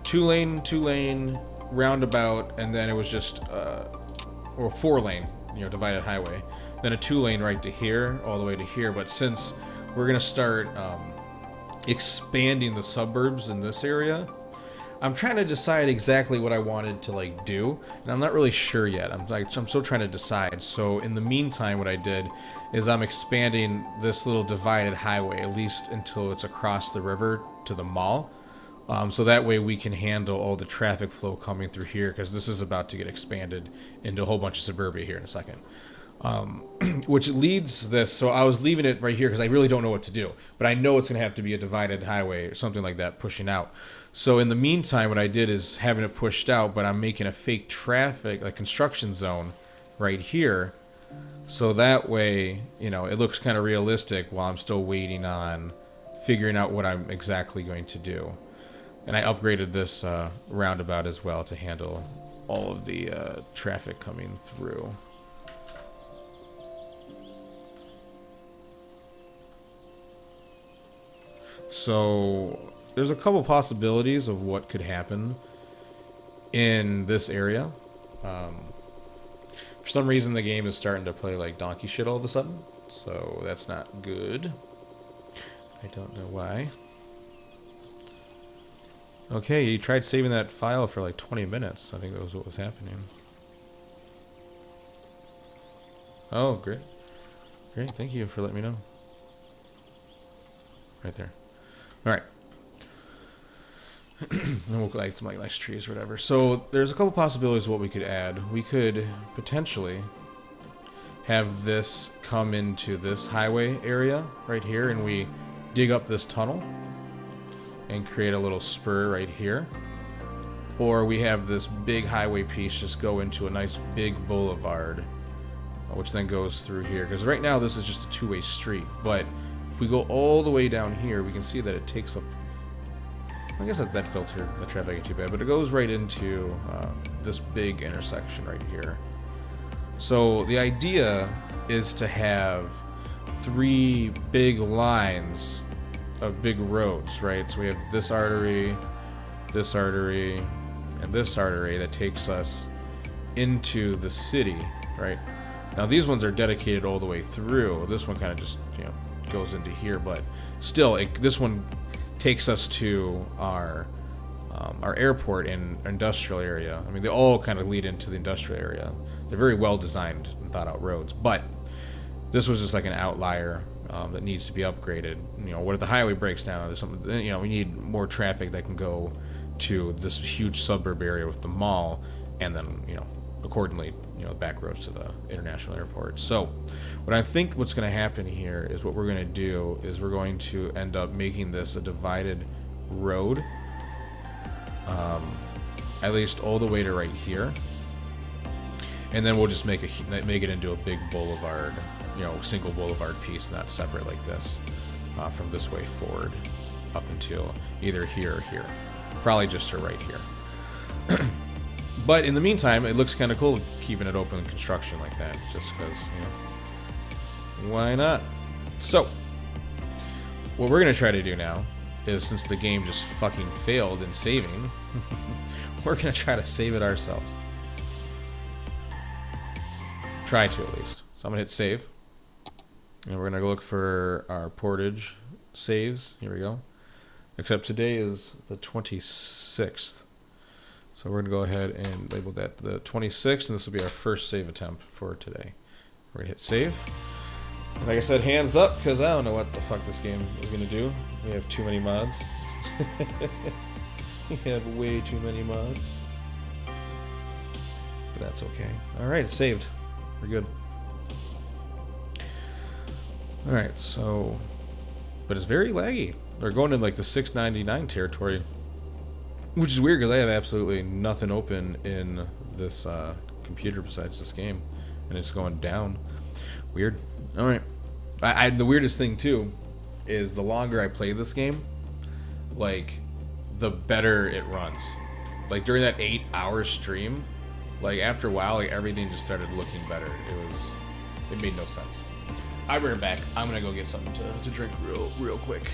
two lane, roundabout, and then it was just, or 4-lane, you know, divided highway. Then a 2-lane right to here, all the way to here. But since we're going to start... expanding the suburbs in this area, I'm trying to decide exactly what I wanted to like do, and I'm not really sure yet. I'm still trying to decide. So in the meantime, what I did is I'm expanding this little divided highway at least until it's across the river to the mall, so that way we can handle all the traffic flow coming through here, because this is about to get expanded into a whole bunch of suburbia here in a second. Which leads this, so I was leaving it right here because I really don't know what to do, but I know it's going to have to be a divided highway or something like that pushing out. So in the meantime, what I did is having it pushed out, but I'm making a fake traffic, like construction zone right here. So that way, you know, it looks kind of realistic while I'm still waiting on figuring out what I'm exactly going to do. And I upgraded this roundabout as well to handle all of the traffic coming through. So there's a couple possibilities of what could happen in this area. For some reason the game is starting to play like donkey shit all of a sudden, so that's not good. I don't know why. Okay, you tried saving that file for like 20 minutes. I think that was what was happening. Oh, great. Great, thank you for letting me know. Right there. Alright. And we'll like some like nice trees or whatever. So there's a couple possibilities of what we could add. We could potentially have this come into this highway area right here, and we dig up this tunnel and create a little spur right here. Or we have this big highway piece just go into a nice big boulevard, which then goes through here. Because right now this is just a two-way street, but if we go all the way down here, we can see that it takes up... I guess that filtered the traffic ain't too bad, but it goes right into this big intersection right here. So the idea is to have 3 big lines of big roads, right? So we have this artery, and this artery that takes us into the city, right? Now these ones are dedicated all the way through. This one kind of just, you know, goes into here, but still this one takes us to our airport and industrial area. I mean, they all kind of lead into the industrial area. They're very well designed and thought out roads, but this was just like an outlier that needs to be upgraded. You know, what if the highway breaks down? There's something, you know, we need more traffic that can go to this huge suburb area with the mall, and then, you know, accordingly, you know, back roads to the international airport. So what I think what's going to happen here is what we're going to do is we're going to end up making this a divided road, at least all the way to right here, and then we'll just make it into a big boulevard, you know, single boulevard piece, not separate like this from this way forward. up until either here or here. Probably just to right here. But in the meantime, it looks kind of cool keeping it open in construction like that, just because, you know, why not? So, what we're going to try to do now is, since the game just fucking failed in saving, we're going to try to save it ourselves. Try to, at least. So I'm going to hit save. And we're going to go look for our Portage saves. Here we go. Except today is the 26th. So we're going to go ahead and label that the 26th, and this will be our first save attempt for today. We're going to hit save. And like I said, hands up, because I don't know what the fuck this game is going to do. We have too many mods. We have way too many mods. But that's okay. Alright, it's saved. We're good. Alright, so... But it's very laggy. They're going in like the 699 territory. Which is weird, because I have absolutely nothing open in this computer besides this game. And it's going down. Weird. Alright. The weirdest thing, too, is the longer I play this game, like, the better it runs. Like, during that 8-hour stream, like, after a while, like, everything just started looking better. It made no sense. I'll be right back. I'm gonna go get something to drink real quick.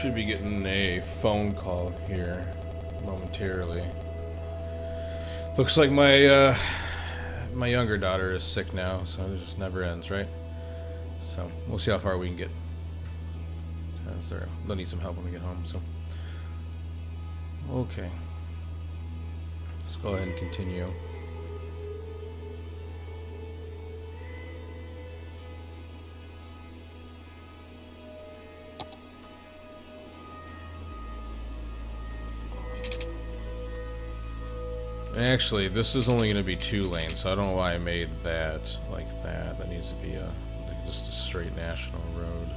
Should be getting a phone call here momentarily. Looks like my my younger daughter is sick now, so it just never ends, right? So we'll see how far we can get. They'll need some help when we get home. So okay, let's go ahead and continue. Actually, this is only going to be 2 lanes, so I don't know why I made that like that. That needs to be just a straight national road.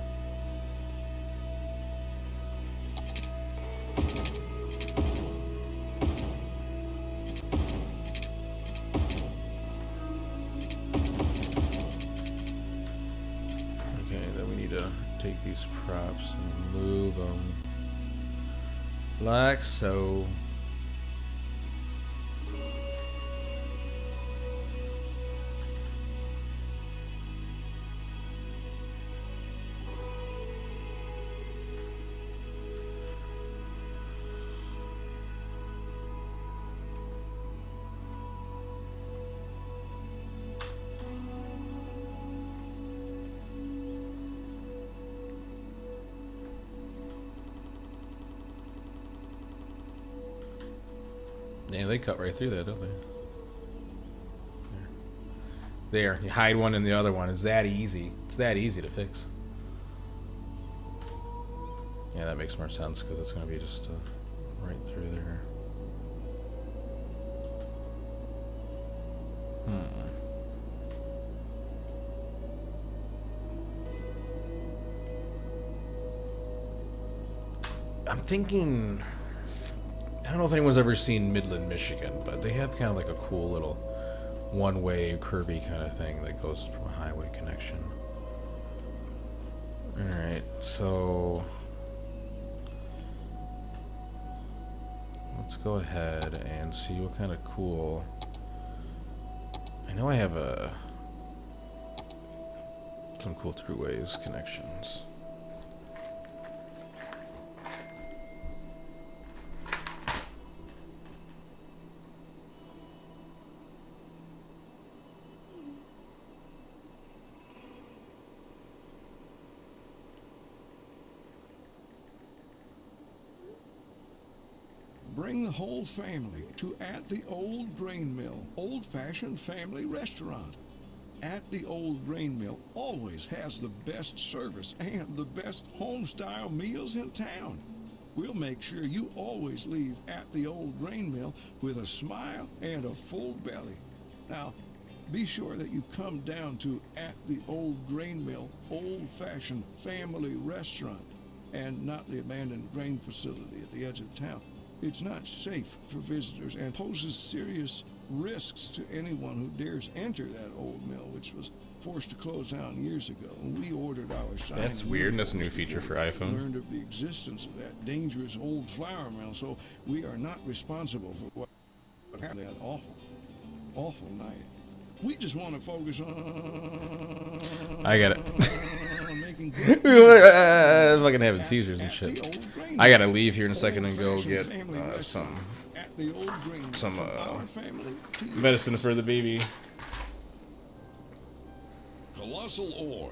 Okay, then we need to take these props and move them like so. Yeah, they cut right through that, don't they? There. You hide one in the other one. It's that easy. It's that easy to fix. Yeah, that makes more sense because it's going to be just right through there. I'm thinking... I don't know if anyone's ever seen Midland, Michigan, but they have kind of like a cool little one-way, curvy kind of thing that goes from a highway connection. Alright, so... let's go ahead and see what kind of cool... I know I have some cool throughways connections. Bring the whole family to At the Old Grain Mill, old-fashioned family restaurant. At the Old Grain Mill always has the best service and the best home-style meals in town. We'll make sure you always leave At the Old Grain Mill with a smile and a full belly. Now, be sure that you come down to At the Old Grain Mill, old-fashioned family restaurant, and not the abandoned grain facility at the edge of town. It's not safe for visitors and poses serious risks to anyone who dares enter that old mill, which was forced to close down years ago. And we ordered our sign. That's weird. That's a new feature for iPhone. Learned of the existence of that dangerous old flour mill, so we are not responsible for what happened that awful night. We just want to focus on... I get it. Fucking having seizures and shit. I gotta leave here in a second and go get some medicine for the baby. Colossal Ore.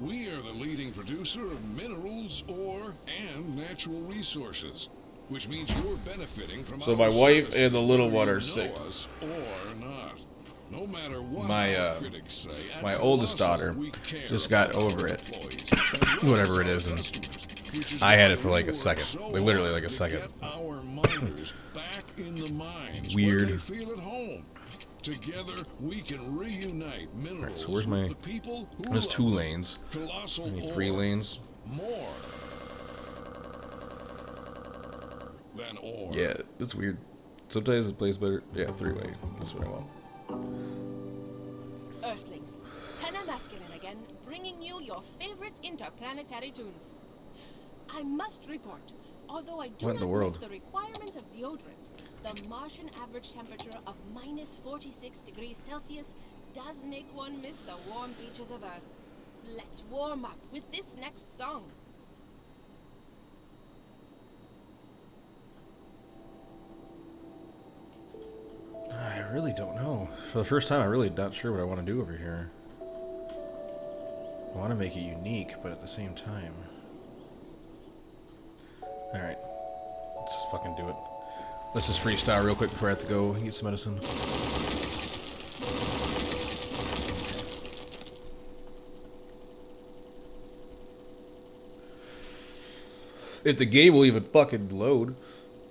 We are the leading producer of minerals, ore, and natural resources, which means you're benefiting from So my wife and the little one are whether you sick. know us or not. No matter what My critics say, at my oldest Colossal, daughter we care just got about over our it. employees, as well Whatever as it our is, and customers, which is I had why it for like we a second. work so Like literally hard like a to second. get our miners back in the mines Weird. where they feel at home. Together we can reunite minerals Alright, so where's my... with the people who There's love 2 them. lanes. Colossal I need Ore. 3 lanes. More than ore. Yeah, it's weird. Sometimes it plays better. Yeah, 3-way. That's what I want. Earthlings, Penna Masculine again, bringing you your favorite interplanetary tunes. I must report, although I do What in the not world? miss the requirement of deodorant, the Martian average temperature of minus 46 degrees Celsius does make one miss the warm beaches of Earth. Let's warm up with this next song. I really don't know. For the first time, I'm really not sure what I want to do over here. I want to make it unique, but at the same time... Alright. Let's just fucking do it. Let's just freestyle real quick before I have to go get some medicine. If the game will even fucking load.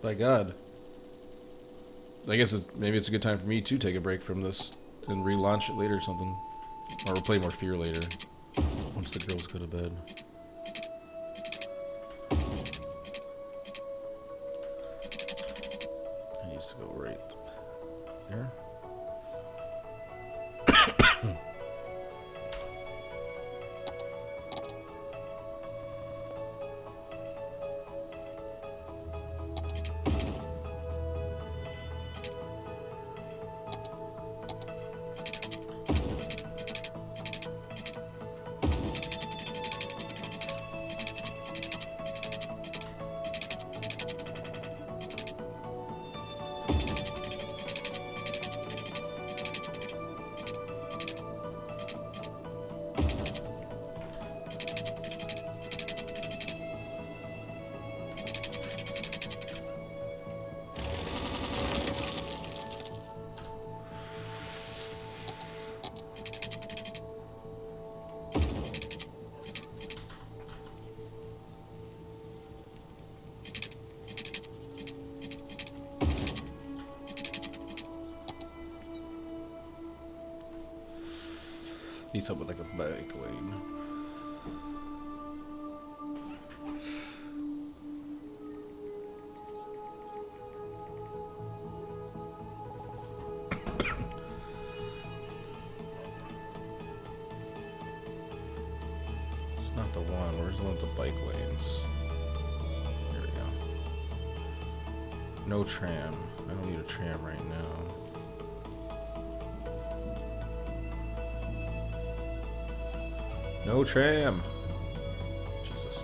By God. I guess maybe it's a good time for me to take a break from this and relaunch it later or something. Or we'll play more Fear later, once the girls go to bed. It needs to go right there. Need something like a bike lane. It's not the one. Where's the one with the bike lanes? Here we go. No tram. I don't need a tram right now. No tram. Jesus.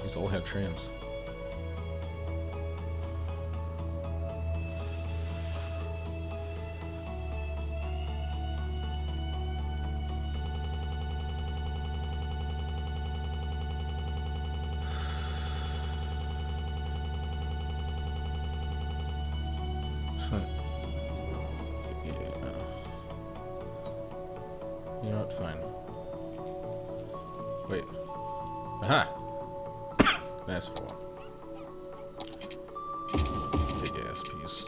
These all have trams. You know what? Fine. Wait. Aha! Basketball. Big ass piece.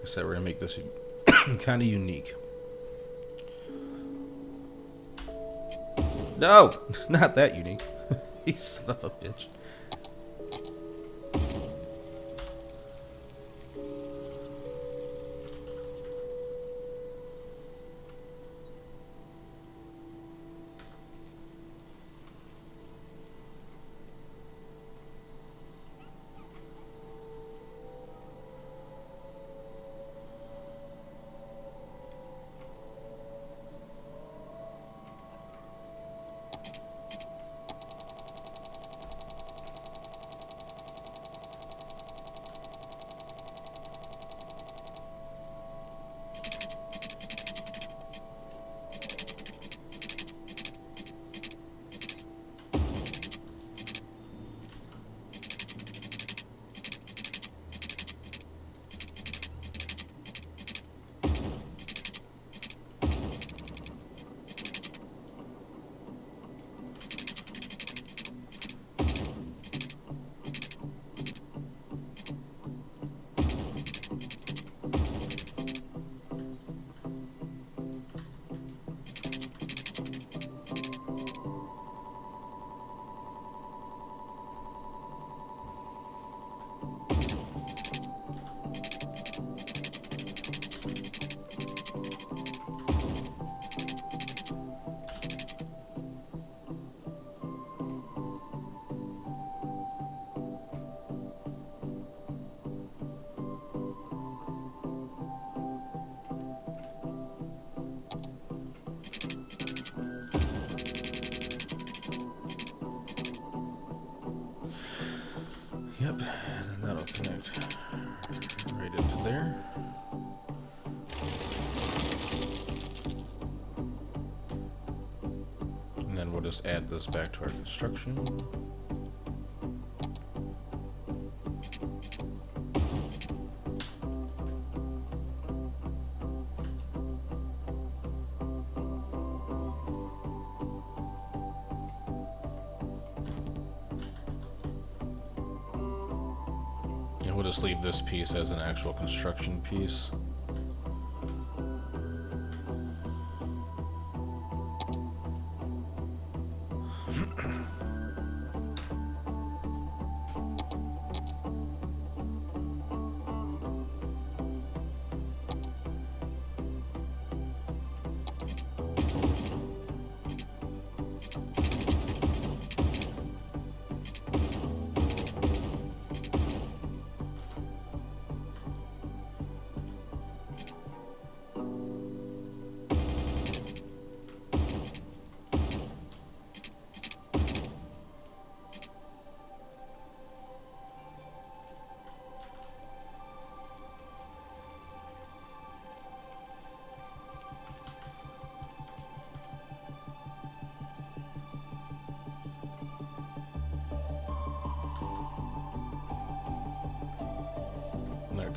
So we're gonna make this kind of unique. No, not that unique. You son of a bitch. there. And then we'll just add this back to our construction. And we'll just leave this piece as an actual construction piece.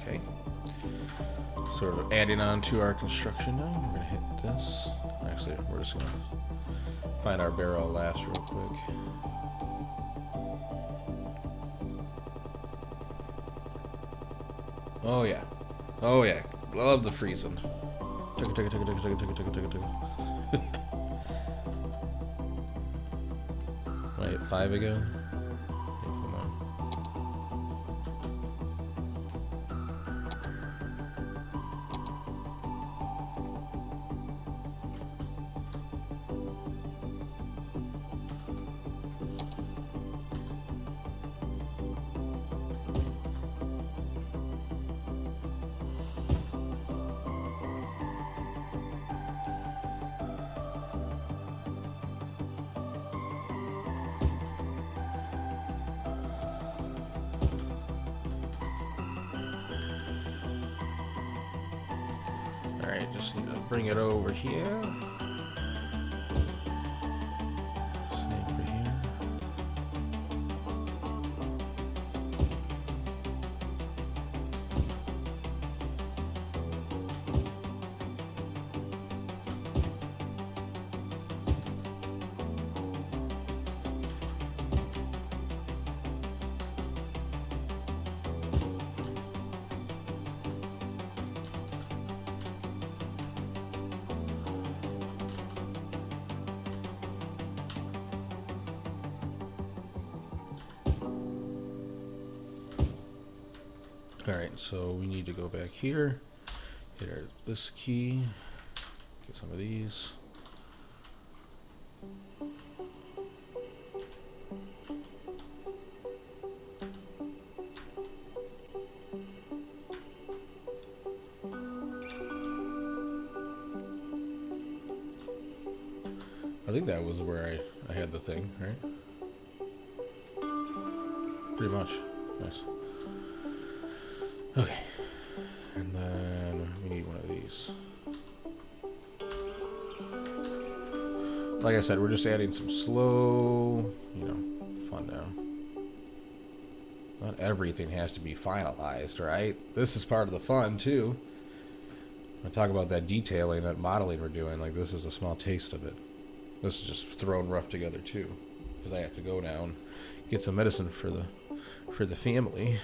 Okay. Sort of adding on to our construction now. We're gonna hit this. Actually, we're just gonna find our barrel laughs real quick. Oh yeah. Oh yeah. Love the freezing. I hit 5 again. Okay, come on. Alright, just need to bring it over here. Same for here. Alright, so we need to go back here, hit this key, get some of these. I think that was where I had the thing, right? Pretty much. Nice. Okay. And then we need one of these. Like I said, we're just adding some slow, fun now. Not everything has to be finalized, right? This is part of the fun, too. I talk about that detailing, that modeling we're doing. Like, this is a small taste of it. This is just thrown rough together, too. Because I have to go down, get some medicine for the family.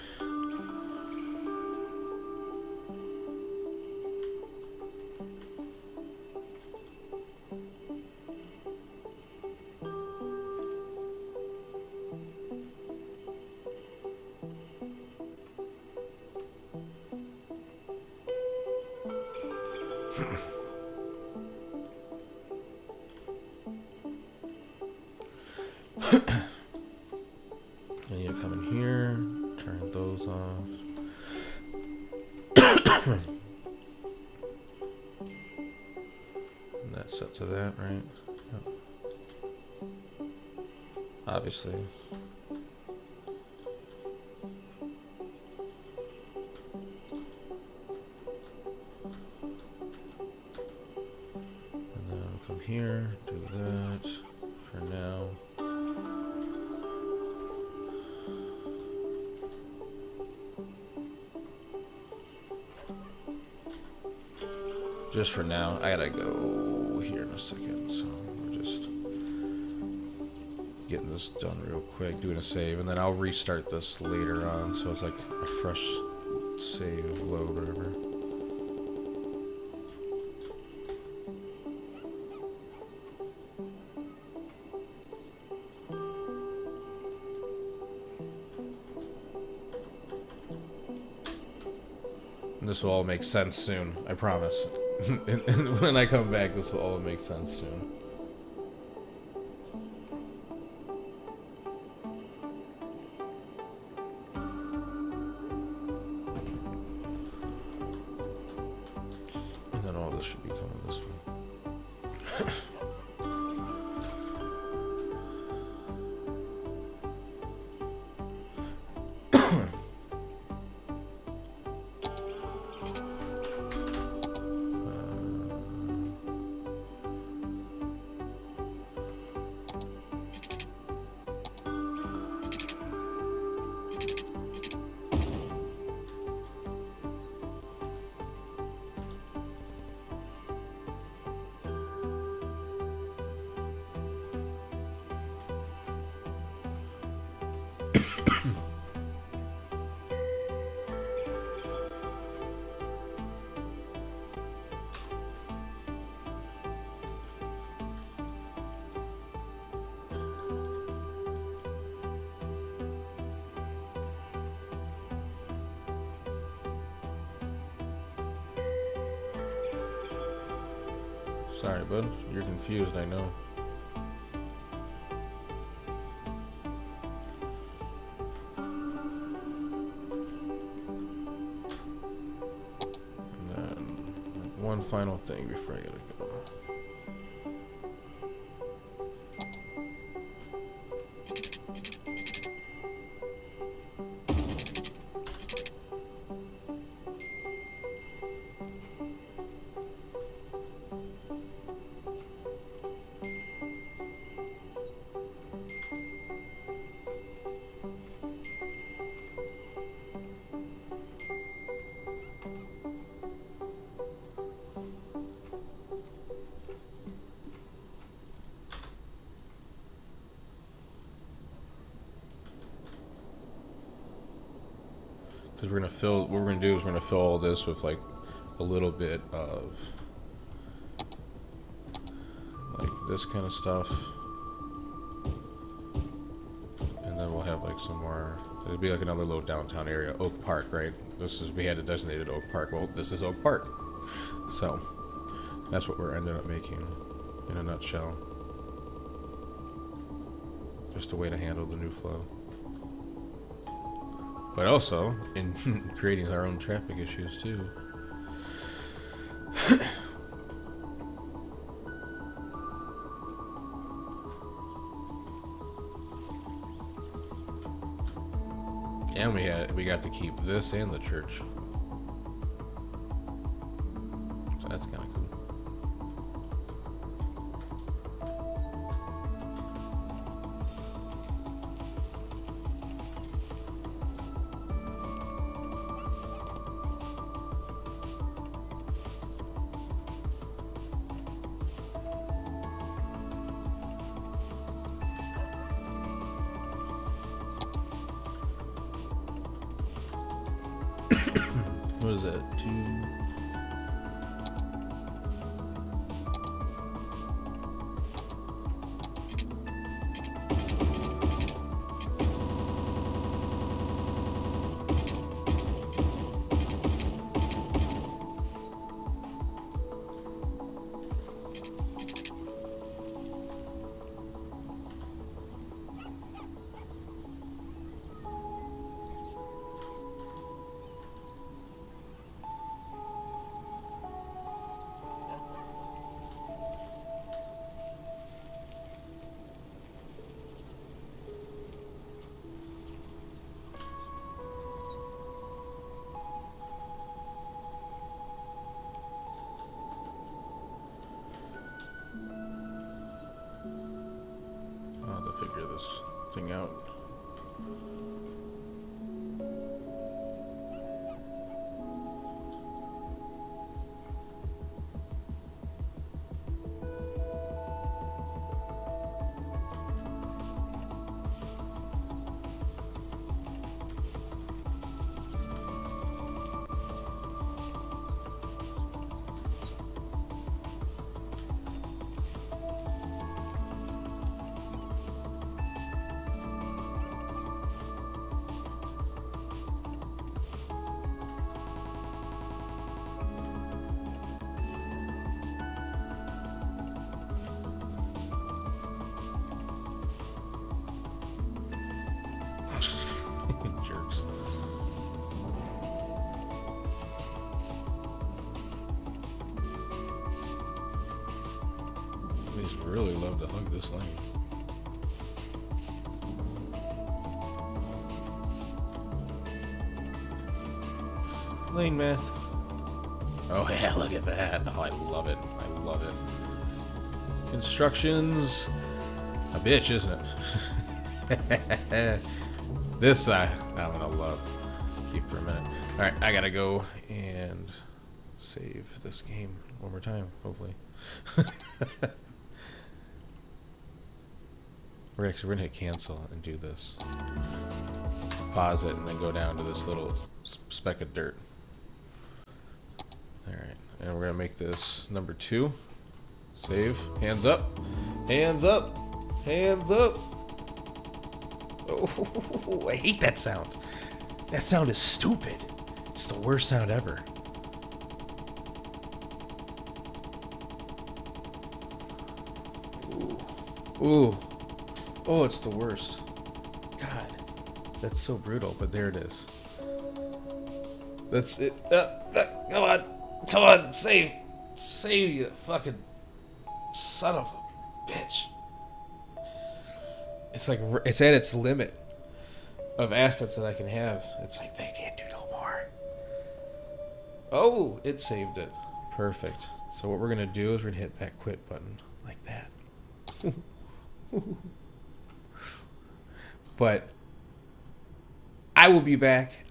I need to come in here, turn those off. And that's set to that, right? Yep. Obviously. here, do that for now. Just for now. I gotta go here in a second, so we're just getting this done real quick, doing a save, and then I'll restart this later on, so it's like a fresh save load or whatever. And this will all make sense soon, I promise. And when I come back, this will all make sense soon. And then all this should be coming this way. Sorry, bud. You're confused, I know. And then, like, one final thing before I gotta go. Because we're gonna fill, what we're gonna do is we're gonna fill all this with like a little bit of like this kind of stuff, and then we'll have like some more. It'll be like another little downtown area, Oak Park, right? This is, we had it designated Oak Park. Well, this is Oak Park, so that's what we're ending up making in a nutshell. Just a way to handle the new flow. But also in creating our own traffic issues too. And we got to keep this and the church. So that's kind of cool. What is that? 2. this thing out. Jerks. They just really love to hug this lane. Lane math. Oh yeah, look at that. Oh, I love it. I love it. Construction's a bitch, isn't it? This I'm gonna love. Keep for a minute. Alright, I gotta go and save this game one more time, hopefully. We're gonna hit cancel and do this. Pause it and then go down to this little speck of dirt. Alright, and we're gonna make this number 2. Save. Hands up. Hands up. Hands up. Oh, I hate that sound. That sound is stupid. It's the worst sound ever. Ooh. Ooh. Oh, it's the worst. God. That's so brutal, but there it is. That's it. Come on. Come on. Save. Save, you fucking son of a bitch. It's like, it's at its limit of assets that I can have. It's like, they can't do no more. Oh, it saved it. Perfect. So what we're going to do is we're going to hit that quit button like that. But I will be back.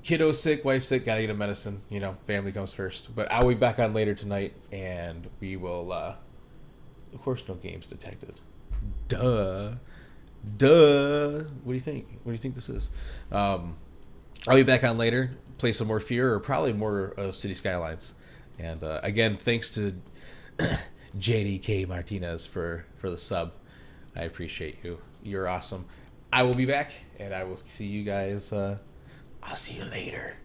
Kiddo's sick, wife's sick, gotta get a medicine. You know, family comes first. But I'll be back on later tonight, and we will, of course, no games detected. Duh. What do you think? What do you think this is? I'll be back on later, play some more Fear, or probably more Cities Skylines. And again, thanks to JDK Martinez for the sub. I appreciate you. You're awesome. I will be back, and I will see you guys. I'll see you later.